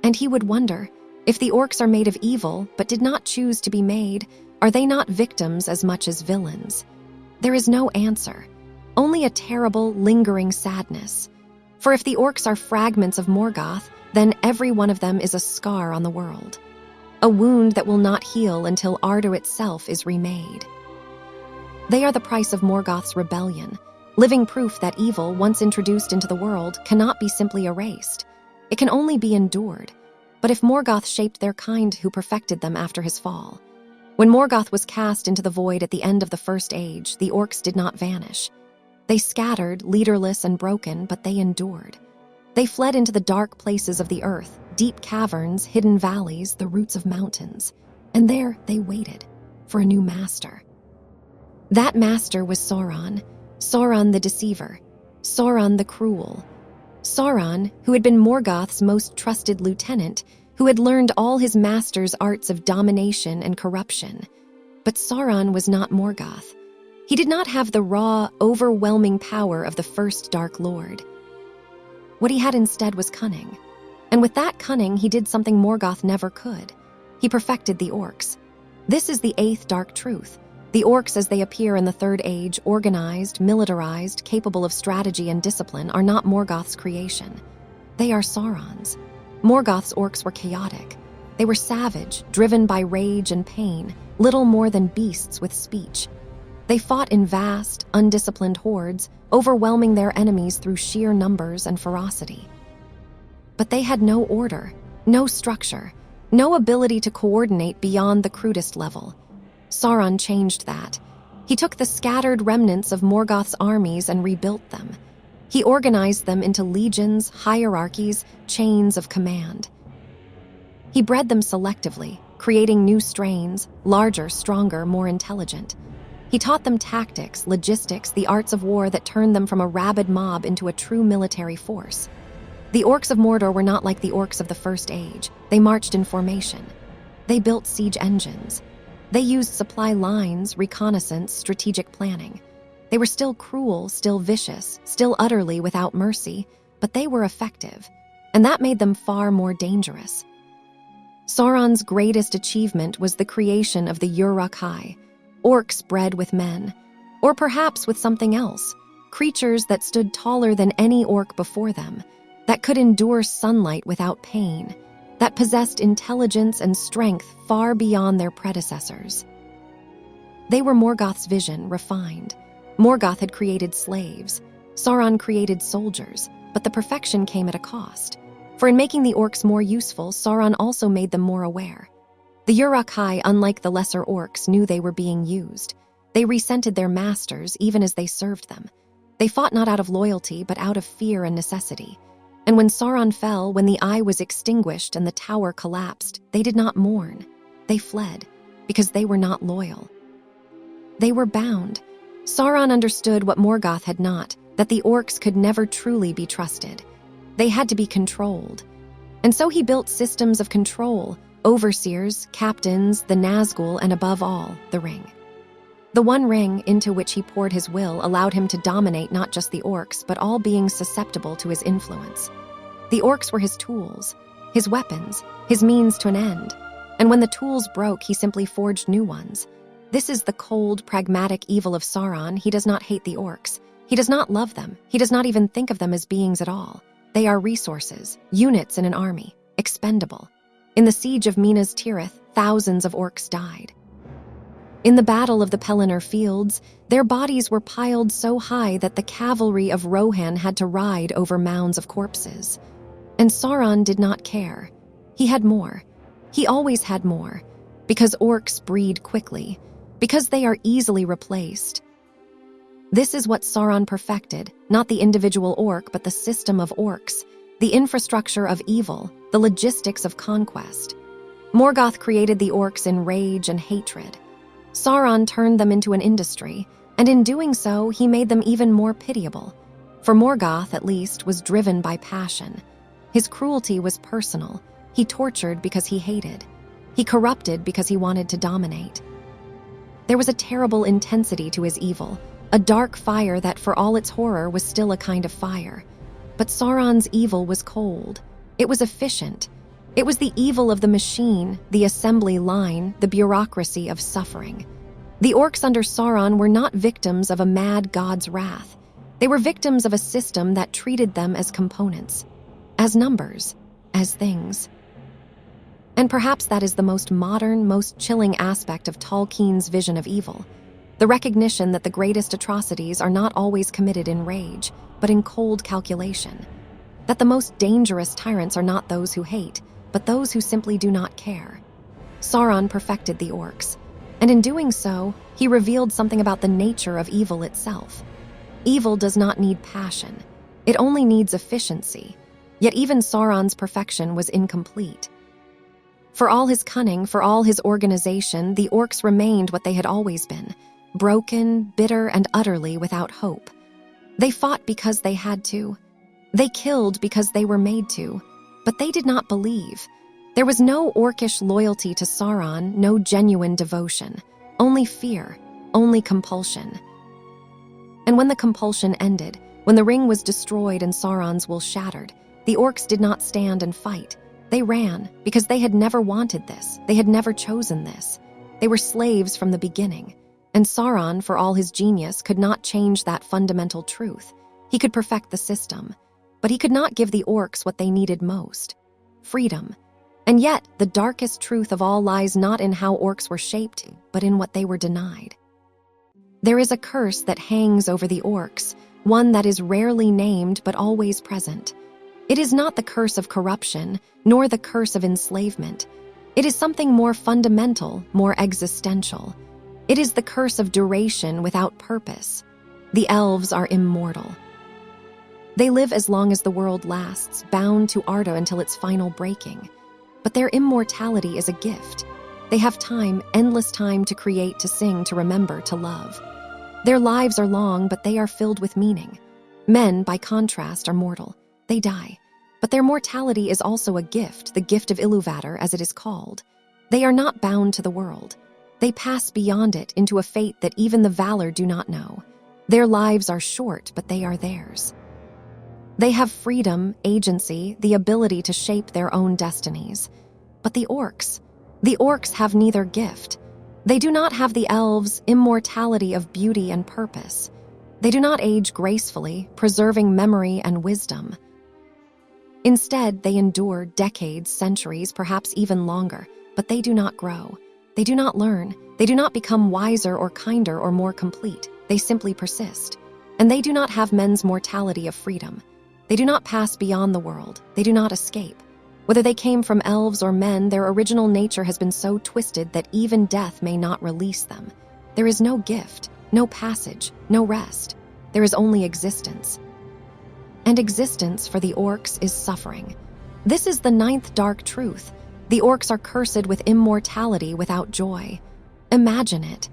And he would wonder, if the orcs are made of evil but did not choose to be made, are they not victims as much as villains? There is no answer, only a terrible, lingering sadness. For if the orcs are fragments of Morgoth, then every one of them is a scar on the world, a wound that will not heal until Ardo itself is remade. They are the price of Morgoth's rebellion, living proof that evil, once introduced into the world, cannot be simply erased. It can only be endured. But if Morgoth shaped their kind who perfected them after his fall. When Morgoth was cast into the void at the end of the First Age, the orcs did not vanish. They scattered, leaderless and broken, but they endured. They fled into the dark places of the earth, deep caverns, hidden valleys, the roots of mountains. And there they waited for a new master. That master was Sauron the deceiver, Sauron the cruel. Sauron, who had been Morgoth's most trusted lieutenant, who had learned all his master's arts of domination and corruption. But Sauron was not Morgoth. He did not have the raw, overwhelming power of the first Dark Lord. What he had instead was cunning. And with that cunning, he did something Morgoth never could. He perfected the orcs. This is the eighth dark truth. The orcs as they appear in the Third Age, organized, militarized, capable of strategy and discipline, are not Morgoth's creation. They are Sauron's. Morgoth's orcs were chaotic. They were savage, driven by rage and pain, little more than beasts with speech. They fought in vast, undisciplined hordes, overwhelming their enemies through sheer numbers and ferocity. But they had no order, no structure, no ability to coordinate beyond the crudest level. Sauron changed that. He took the scattered remnants of Morgoth's armies and rebuilt them. He organized them into legions, hierarchies, chains of command. He bred them selectively, creating new strains, larger, stronger, more intelligent. He taught them tactics, logistics, the arts of war that turned them from a rabid mob into a true military force. The orcs of Mordor were not like the orcs of the First Age. They marched in formation. They built siege engines. They used supply lines, reconnaissance, strategic planning. They were still cruel, still vicious, still utterly without mercy, but they were effective, and that made them far more dangerous. Sauron's greatest achievement was the creation of the Uruk-hai, orcs bred with men, or perhaps with something else, creatures that stood taller than any orc before them, that could endure sunlight without pain, that possessed intelligence and strength far beyond their predecessors. They were Morgoth's vision, refined. Morgoth had created slaves. Sauron created soldiers, but the perfection came at a cost. For in making the orcs more useful, Sauron also made them more aware. The Uruk-hai, unlike the lesser orcs, knew they were being used. They resented their masters even as they served them. They fought not out of loyalty, but out of fear and necessity. And when Sauron fell, when the eye was extinguished and the tower collapsed, they did not mourn. They fled, because they were not loyal. They were bound. Sauron understood what Morgoth had not, that the orcs could never truly be trusted. They had to be controlled. And so he built systems of control, overseers, captains, the Nazgul, and above all, the ring. The one ring into which he poured his will allowed him to dominate not just the orcs, but all beings susceptible to his influence. The orcs were his tools, his weapons, his means to an end. And when the tools broke, he simply forged new ones. This is the cold, pragmatic evil of Sauron. He does not hate the orcs. He does not love them. He does not even think of them as beings at all. They are resources, units in an army, expendable. In the siege of Minas Tirith, thousands of orcs died. In the Battle of the Pelennor Fields, their bodies were piled so high that the cavalry of Rohan had to ride over mounds of corpses. And Sauron did not care. He had more. He always had more. Because orcs breed quickly. Because they are easily replaced. This is what Sauron perfected, not the individual orc, but the system of orcs, the infrastructure of evil, the logistics of conquest. Morgoth created the orcs in rage and hatred. Sauron turned them into an industry, and in doing so, he made them even more pitiable. For Morgoth, at least, was driven by passion. His cruelty was personal. He tortured because he hated. He corrupted because he wanted to dominate. There was a terrible intensity to his evil, a dark fire that, for all its horror, was still a kind of fire. But Sauron's evil was cold. It was efficient. It was the evil of the machine, the assembly line, the bureaucracy of suffering. The orcs under Sauron were not victims of a mad god's wrath. They were victims of a system that treated them as components, as numbers, as things. And perhaps that is the most modern, most chilling aspect of Tolkien's vision of evil, the recognition that the greatest atrocities are not always committed in rage, but in cold calculation. That the most dangerous tyrants are not those who hate, but those who simply do not care. Sauron perfected the orcs, and in doing so, he revealed something about the nature of evil itself. Evil does not need passion. It only needs efficiency. Yet even Sauron's perfection was incomplete. For all his cunning, for all his organization, the orcs remained what they had always been, broken, bitter, and utterly without hope. They fought because they had to. They killed because they were made to. But they did not believe. There was no orcish loyalty to Sauron, no genuine devotion. Only fear, only compulsion. And when the compulsion ended, when the ring was destroyed and Sauron's will shattered, the orcs did not stand and fight. They ran because they had never wanted this. They had never chosen this. They were slaves from the beginning. And Sauron, for all his genius, could not change that fundamental truth. He could perfect the system, but he could not give the orcs what they needed most: freedom. And yet, the darkest truth of all lies not in how orcs were shaped, but in what they were denied. There is a curse that hangs over the orcs, one that is rarely named but always present. It is not the curse of corruption, nor the curse of enslavement. It is something more fundamental, more existential. It is the curse of duration without purpose. The elves are immortal. They live as long as the world lasts, bound to Arda until its final breaking. But their immortality is a gift. They have time, endless time to create, to sing, to remember, to love. Their lives are long, but they are filled with meaning. Men, by contrast, are mortal. They die. But their mortality is also a gift, the gift of Iluvatar, as it is called. They are not bound to the world. They pass beyond it into a fate that even the Valar do not know. Their lives are short, but they are theirs. They have freedom, agency, the ability to shape their own destinies. But the orcs have neither gift. They do not have the elves' immortality of beauty and purpose. They do not age gracefully, preserving memory and wisdom. Instead, they endure decades, centuries, perhaps even longer, but they do not grow. They do not learn. They do not become wiser or kinder or more complete. They simply persist. And they do not have men's mortality of freedom. They do not pass beyond the world. They do not escape. Whether they came from elves or men, their original nature has been so twisted that even death may not release them. There is no gift, no passage, no rest. There is only existence. And existence for the orcs is suffering. This is the ninth dark truth. The orcs are cursed with immortality without joy. Imagine it.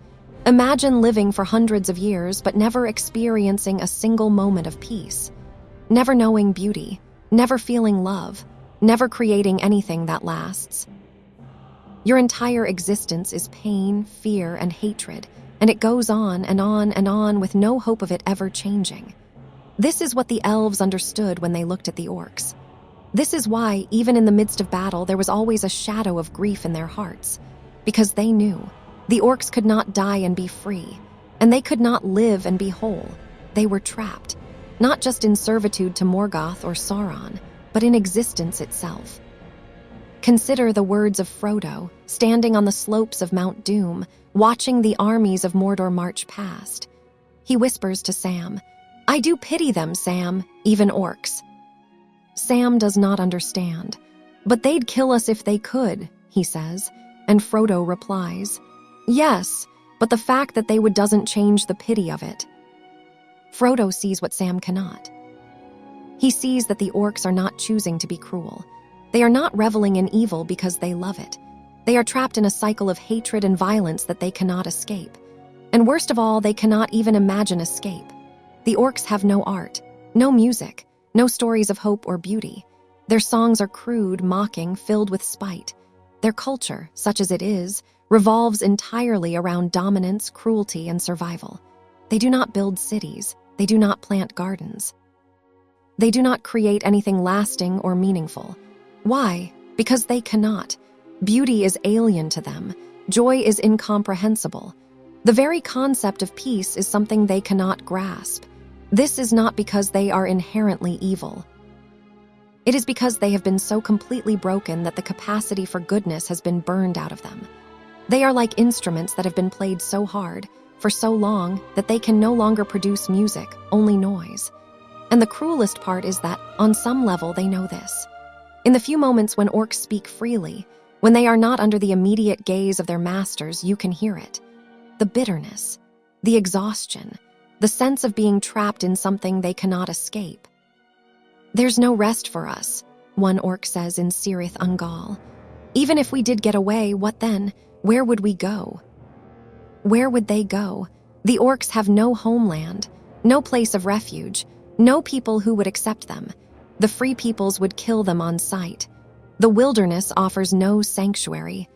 Imagine living for hundreds of years but never experiencing a single moment of peace. Never knowing beauty, never feeling love, never creating anything that lasts. Your entire existence is pain, fear, and hatred, and it goes on and on and on with no hope of it ever changing. This is what the elves understood when they looked at the orcs. This is why, even in the midst of battle, there was always a shadow of grief in their hearts. Because they knew the orcs could not die and be free, and they could not live and be whole. They were trapped, not just in servitude to Morgoth or Sauron, but in existence itself. Consider the words of Frodo, standing on the slopes of Mount Doom, watching the armies of Mordor march past. He whispers to Sam, "I do pity them, Sam, even orcs." Sam does not understand. "But they'd kill us if they could," he says, and Frodo replies, "Yes, but the fact that they would doesn't change the pity of it." Frodo sees what Sam cannot. He sees that the orcs are not choosing to be cruel. They are not reveling in evil because they love it. They are trapped in a cycle of hatred and violence that they cannot escape. And worst of all, they cannot even imagine escape. The orcs have no art, no music, no stories of hope or beauty. Their songs are crude, mocking, filled with spite. Their culture, such as it is, revolves entirely around dominance, cruelty, and survival. They do not build cities. They do not plant gardens. They do not create anything lasting or meaningful. Why? Because they cannot. Beauty is alien to them. Joy is incomprehensible. The very concept of peace is something they cannot grasp. This is not because they are inherently evil. It is because they have been so completely broken that the capacity for goodness has been burned out of them. They are like instruments that have been played so hard, for so long, that they can no longer produce music, only noise. And the cruelest part is that, on some level, they know this. In the few moments when orcs speak freely, when they are not under the immediate gaze of their masters, you can hear it. The bitterness, the exhaustion, the sense of being trapped in something they cannot escape. "There's no rest for us," one orc says in Cirith Ungol. "Even if we did get away, what then? Where would we go?" Where would they go? The orcs have no homeland, no place of refuge, no people who would accept them. The free peoples would kill them on sight. The wilderness offers no sanctuary.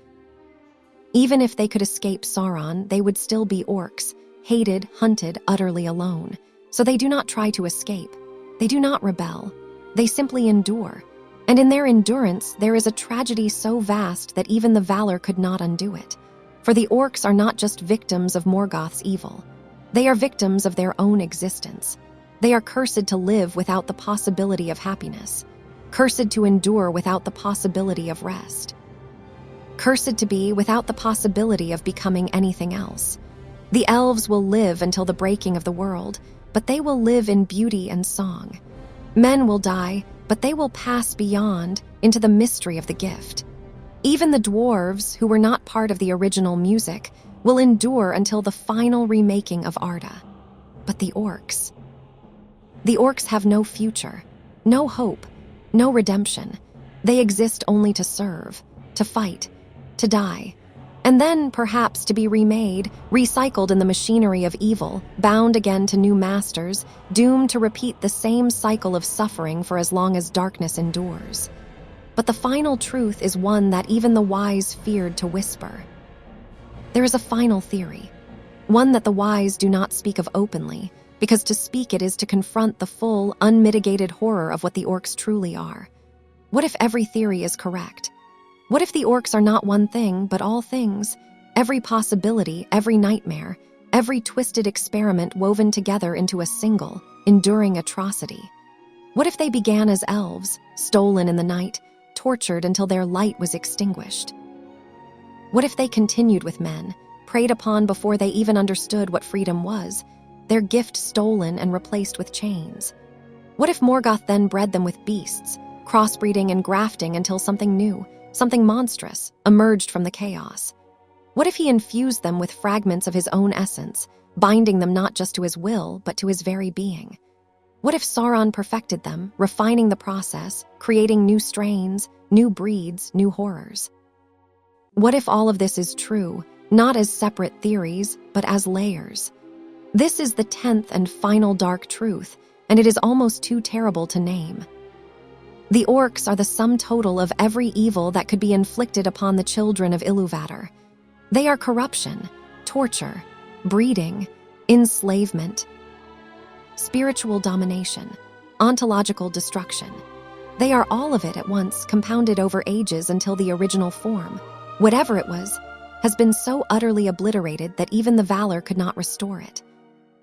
Even if they could escape Sauron, they would still be orcs, hated, hunted, utterly alone. So they do not try to escape. They do not rebel. They simply endure. And in their endurance, there is a tragedy so vast that even the valor could not undo it. For the orcs are not just victims of Morgoth's evil. They are victims of their own existence. They are cursed to live without the possibility of happiness, cursed to endure without the possibility of rest, cursed to be without the possibility of becoming anything else. The elves will live until the breaking of the world, but they will live in beauty and song. Men will die, but they will pass beyond into the mystery of the gift. Even the dwarves, who were not part of the original music, will endure until the final remaking of Arda. But the orcs have no future, no hope, no redemption. They exist only to serve, to fight, to die, and then perhaps to be remade, recycled in the machinery of evil, bound again to new masters, doomed to repeat the same cycle of suffering for as long as darkness endures. But the final truth is one that even the wise feared to whisper. There is a final theory, one that the wise do not speak of openly, because to speak it is to confront the full, unmitigated horror of what the orcs truly are. What if every theory is correct? What if the orcs are not one thing, but all things? Every possibility, every nightmare, every twisted experiment woven together into a single, enduring atrocity. What if they began as elves, stolen in the night, tortured until their light was extinguished? What if they continued with men, preyed upon before they even understood what freedom was, their gift stolen and replaced with chains? What if Morgoth then bred them with beasts, crossbreeding and grafting until something new, something monstrous, emerged from the chaos? What if he infused them with fragments of his own essence, binding them not just to his will, but to his very being? What if Sauron perfected them, refining the process, creating new strains, new breeds, new horrors? What if all of this is true, not as separate theories, but as layers? This is the 10th and final dark truth, and it is almost too terrible to name. The orcs are the sum total of every evil that could be inflicted upon the children of Iluvatar. They are corruption, torture, breeding, enslavement, spiritual domination, ontological destruction. They are all of it at once, compounded over ages until the original form, whatever it was, has been so utterly obliterated that even the valor could not restore it.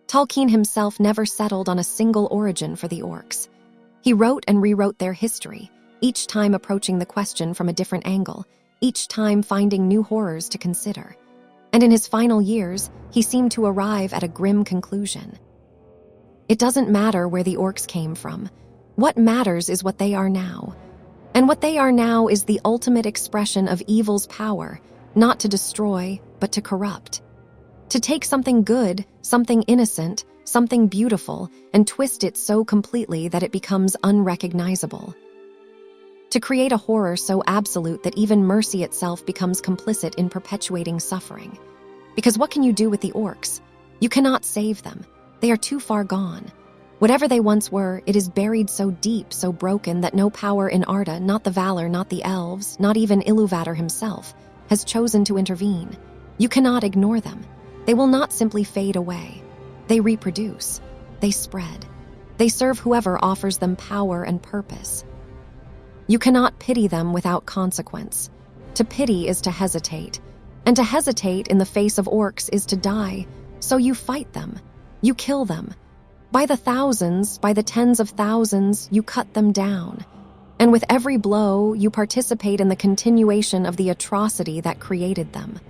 Tolkien himself never settled on a single origin for the orcs. He wrote and rewrote their history, each time approaching the question from a different angle, each time finding new horrors to consider. And in his final years, he seemed to arrive at a grim conclusion. It doesn't matter where the orcs came from. What matters is what they are now. And what they are now is the ultimate expression of evil's power, not to destroy, but to corrupt. To take something good, something innocent, something beautiful, and twist it so completely that it becomes unrecognizable. To create a horror so absolute that even mercy itself becomes complicit in perpetuating suffering. Because what can you do with the orcs? You cannot save them. They are too far gone. Whatever they once were, it is buried so deep, so broken, that no power in Arda, not the Valor, not the elves, not even Iluvatar himself, has chosen to intervene. You cannot ignore them. They will not simply fade away. They reproduce. They spread. They serve whoever offers them power and purpose. You cannot pity them without consequence. To pity is to hesitate, and to hesitate in the face of orcs is to die. So you fight them. You kill them. By the thousands, by the tens of thousands, you cut them down. And with every blow, you participate in the continuation of the atrocity that created them.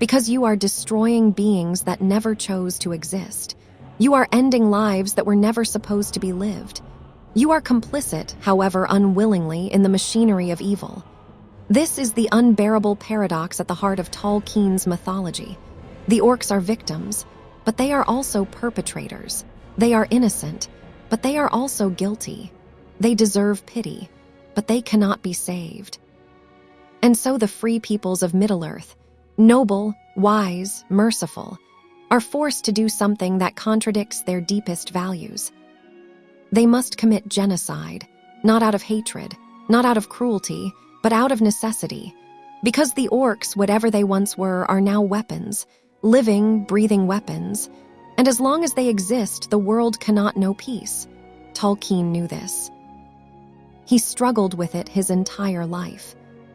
Because you are destroying beings that never chose to exist. You are ending lives that were never supposed to be lived. You are complicit, however unwillingly, in the machinery of evil. This is the unbearable paradox at the heart of Tolkien's mythology. The orcs are victims, but they are also perpetrators. They are innocent, but they are also guilty. They deserve pity, but they cannot be saved. And so the free peoples of Middle-earth, noble, wise, merciful, are forced to do something that contradicts their deepest values. They must commit genocide, not out of hatred, not out of cruelty, but out of necessity. Because the orcs, whatever they once were, are now weapons, living, breathing weapons, and as long as they exist, the world cannot know peace. Tolkien knew this. He struggled with it his entire life.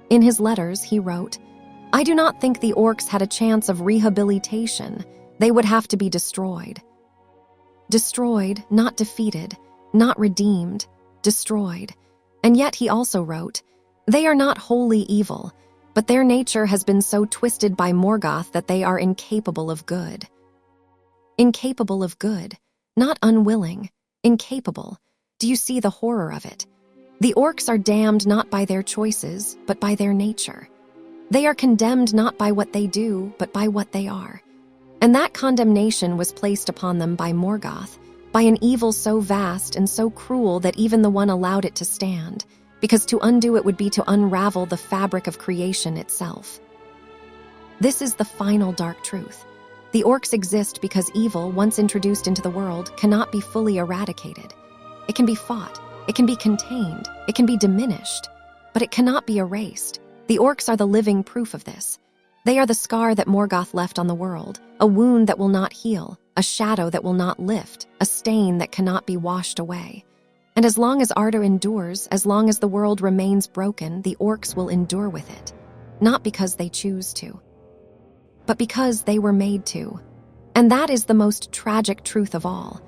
In his letters, he wrote, "I do not think the orcs had a chance of rehabilitation. They would have to be destroyed." Destroyed, not defeated, not redeemed, destroyed. And yet he also wrote, "They are not wholly evil, but their nature has been so twisted by Morgoth that they are incapable of good." Incapable of good, not unwilling, incapable. Do you see the horror of it? The orcs are damned not by their choices, but by their nature. They are condemned not by what they do, but by what they are. And that condemnation was placed upon them by Morgoth, by an evil so vast and so cruel that even the one allowed it to stand, because to undo it would be to unravel the fabric of creation itself. This is the final dark truth. The orcs exist because evil, once introduced into the world, cannot be fully eradicated. It can be fought, it can be contained, it can be diminished, but it cannot be erased. The orcs are the living proof of this. They are the scar that Morgoth left on the world, a wound that will not heal, a shadow that will not lift, a stain that cannot be washed away. And as long as Arda endures, as long as the world remains broken, the orcs will endure with it. Not because they choose to, but because they were made to. And that is the most tragic truth of all.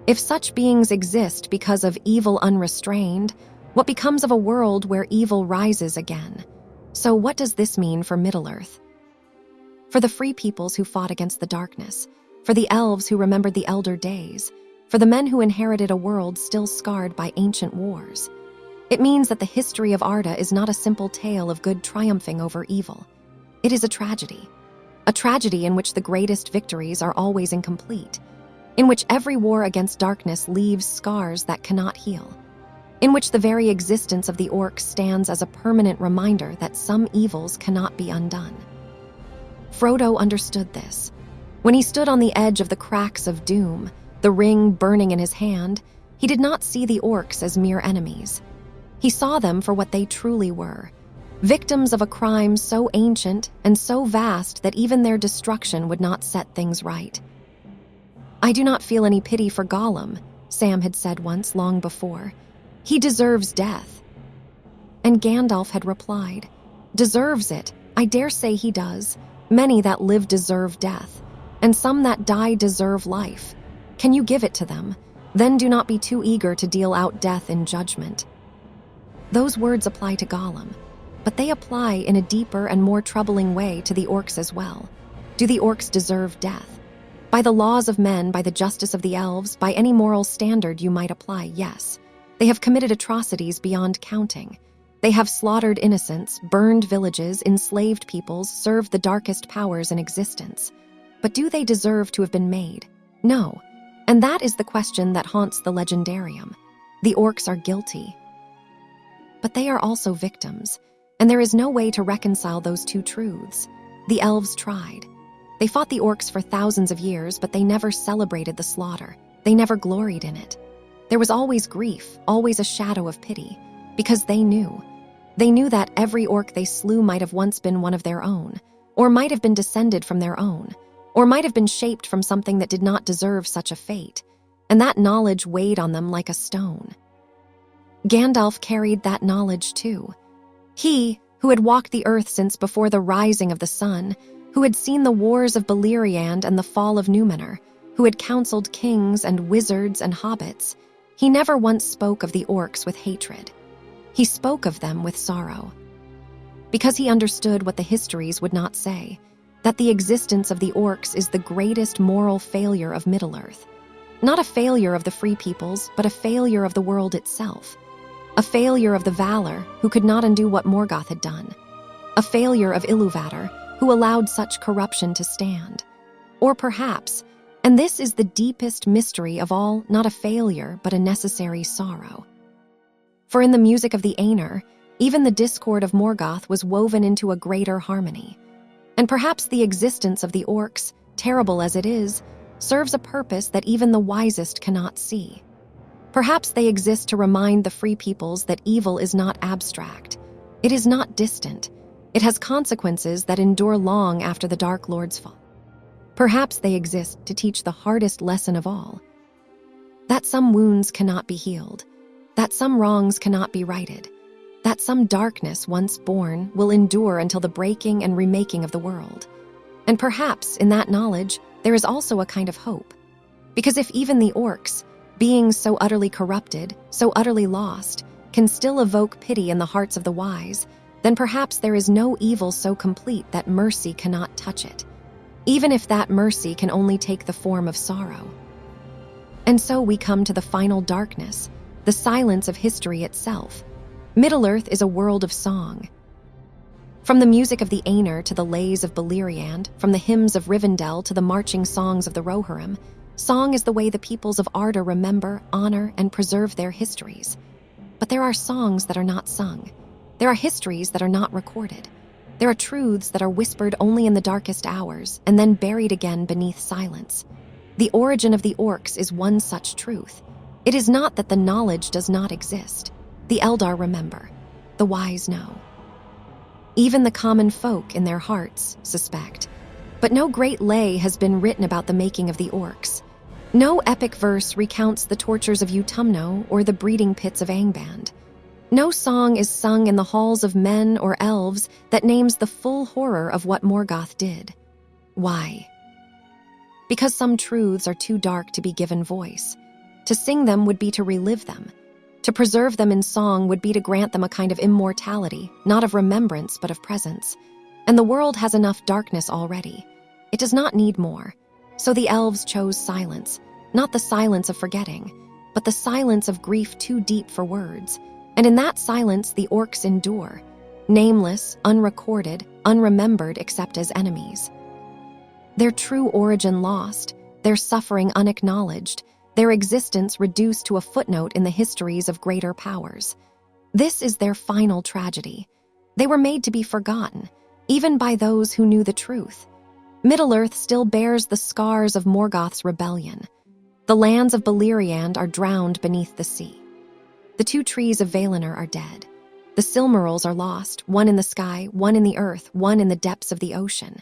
If such beings exist because of evil unrestrained, what becomes of a world where evil rises again? So what does this mean for Middle-earth? For the free peoples who fought against the darkness, for the elves who remembered the elder days, for the men who inherited a world still scarred by ancient wars. It means that the history of Arda is not a simple tale of good triumphing over evil. It is a tragedy in which the greatest victories are always incomplete, in which every war against darkness leaves scars that cannot heal, in which the very existence of the orcs stands as a permanent reminder that some evils cannot be undone. Frodo understood this. When he stood on the edge of the cracks of doom, the ring burning in his hand, he did not see the orcs as mere enemies. He saw them for what they truly were, victims of a crime so ancient and so vast that even their destruction would not set things right. "I do not feel any pity for Gollum," Sam had said once long before. "He deserves death." And Gandalf had replied, "Deserves it? I dare say he does. Many that live deserve death, and some that die deserve life. Can you give it to them? Then do not be too eager to deal out death in judgment." Those words apply to Gollum, but they apply in a deeper and more troubling way to the orcs as well. Do the orcs deserve death? By the laws of men, by the justice of the elves, by any moral standard you might apply, yes. They have committed atrocities beyond counting. They have slaughtered innocents, burned villages, enslaved peoples, served the darkest powers in existence. But do they deserve to have been made? No. And that is the question that haunts the legendarium. The orcs are guilty. But they are also victims, and there is no way to reconcile those two truths. The elves tried. They fought the orcs for thousands of years, but they never celebrated the slaughter. They never gloried in it. There was always grief, always a shadow of pity, because they knew. They knew that every orc they slew might have once been one of their own, or might have been descended from their own, or might have been shaped from something that did not deserve such a fate, and that knowledge weighed on them like a stone. Gandalf carried that knowledge too. He, who had walked the earth since before the rising of the sun, who had seen the wars of Beleriand and the fall of Númenor, who had counseled kings and wizards and hobbits, he never once spoke of the orcs with hatred. He spoke of them with sorrow. Because he understood what the histories would not say, that the existence of the orcs is the greatest moral failure of Middle-earth. Not a failure of the free peoples, but a failure of the world itself. A failure of the Valar, who could not undo what Morgoth had done. A failure of Iluvatar, who allowed such corruption to stand. Or perhaps, and this is the deepest mystery of all, not a failure, but a necessary sorrow. For in the music of the Aenir, even the discord of Morgoth was woven into a greater harmony. And perhaps the existence of the orcs, terrible as it is, serves a purpose that even the wisest cannot see. Perhaps they exist to remind the free peoples that evil is not abstract. It is not distant. It has consequences that endure long after the Dark Lord's fall. Perhaps they exist to teach the hardest lesson of all, that some wounds cannot be healed, that some wrongs cannot be righted, that some darkness once born will endure until the breaking and remaking of the world. And perhaps in that knowledge, there is also a kind of hope. Because if even the orcs, beings so utterly corrupted, so utterly lost, can still evoke pity in the hearts of the wise, then perhaps there is no evil so complete that mercy cannot touch it, even if that mercy can only take the form of sorrow. And so we come to the final darkness, the silence of history itself. Middle-earth is a world of song. From the music of the Aenir to the lays of Beleriand, from the hymns of Rivendell to the marching songs of the Rohirrim, song is the way the peoples of Arda remember, honor, and preserve their histories. But there are songs that are not sung. There are histories that are not recorded. There are truths that are whispered only in the darkest hours and then buried again beneath silence. The origin of the orcs is one such truth. It is not that the knowledge does not exist. The Eldar remember. The wise know. Even the common folk in their hearts suspect. But no great lay has been written about the making of the orcs. No epic verse recounts the tortures of Utumno or the breeding pits of Angband. No song is sung in the halls of men or elves that names the full horror of what Morgoth did. Why? Because some truths are too dark to be given voice. To sing them would be to relive them. To preserve them in song would be to grant them a kind of immortality, not of remembrance but of presence. And the world has enough darkness already. It does not need more. So the elves chose silence, not the silence of forgetting, but the silence of grief too deep for words. And in that silence the orcs endure, nameless, unrecorded, unremembered except as enemies. Their true origin lost, their suffering unacknowledged, their existence reduced to a footnote in the histories of greater powers. This is their final tragedy. They were made to be forgotten, even by those who knew the truth. Middle-earth still bears the scars of Morgoth's rebellion. The lands of Beleriand are drowned beneath the sea. The two trees of Valinor are dead. The Silmarils are lost, one in the sky, one in the earth, one in the depths of the ocean.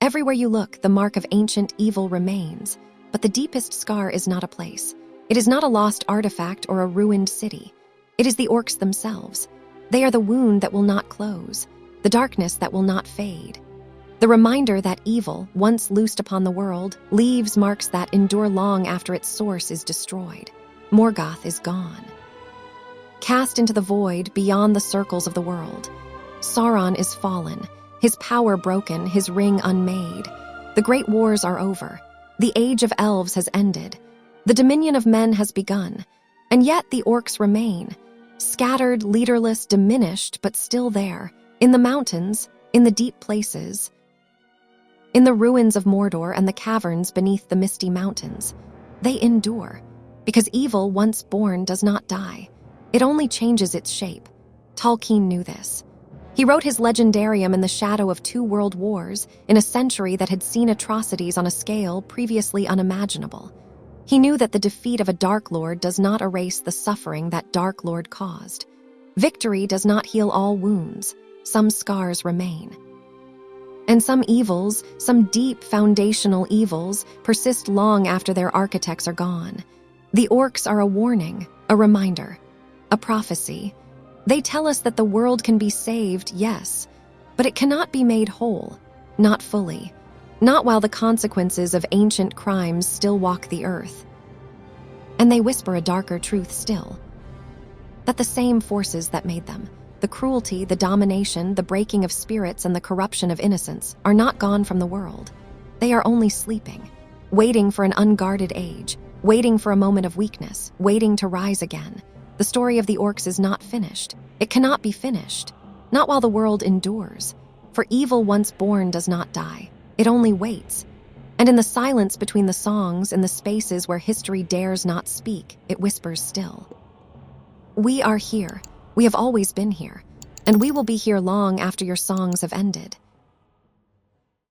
Everywhere you look, the mark of ancient evil remains, but the deepest scar is not a place. It is not a lost artifact or a ruined city. It is the orcs themselves. They are the wound that will not close, the darkness that will not fade. The reminder that evil, once loosed upon the world, leaves marks that endure long after its source is destroyed. Morgoth is gone. Cast into the void beyond the circles of the world. Sauron is fallen, his power broken, his ring unmade. The great wars are over. The age of elves has ended. The dominion of men has begun. And yet the orcs remain. Scattered, leaderless, diminished, but still there. In the mountains, in the deep places. In the ruins of Mordor and the caverns beneath the misty mountains. They endure. Because evil, once born, does not die. It only changes its shape. Tolkien knew this. He wrote his legendarium in the shadow of 2 world wars, in a century that had seen atrocities on a scale previously unimaginable. He knew that the defeat of a Dark Lord does not erase the suffering that Dark Lord caused. Victory does not heal all wounds. Some scars remain. And some evils, some deep foundational evils, persist long after their architects are gone. The Orcs are a warning, a reminder, a prophecy. They tell us that the world can be saved, yes, but it cannot be made whole, not fully, not while the consequences of ancient crimes still walk the earth. And they whisper a darker truth still, that the same forces that made them, the cruelty, the domination, the breaking of spirits, and the corruption of innocence, are not gone from the world. They are only sleeping, waiting for an unguarded age, waiting for a moment of weakness, waiting to rise again. The story of the Orcs is not finished. It cannot be finished, not while the world endures. For evil once born does not die. It only waits. And in the silence between the songs, in the spaces where history dares not speak, it whispers still. We are here. We have always been here. And we will be here long after your songs have ended.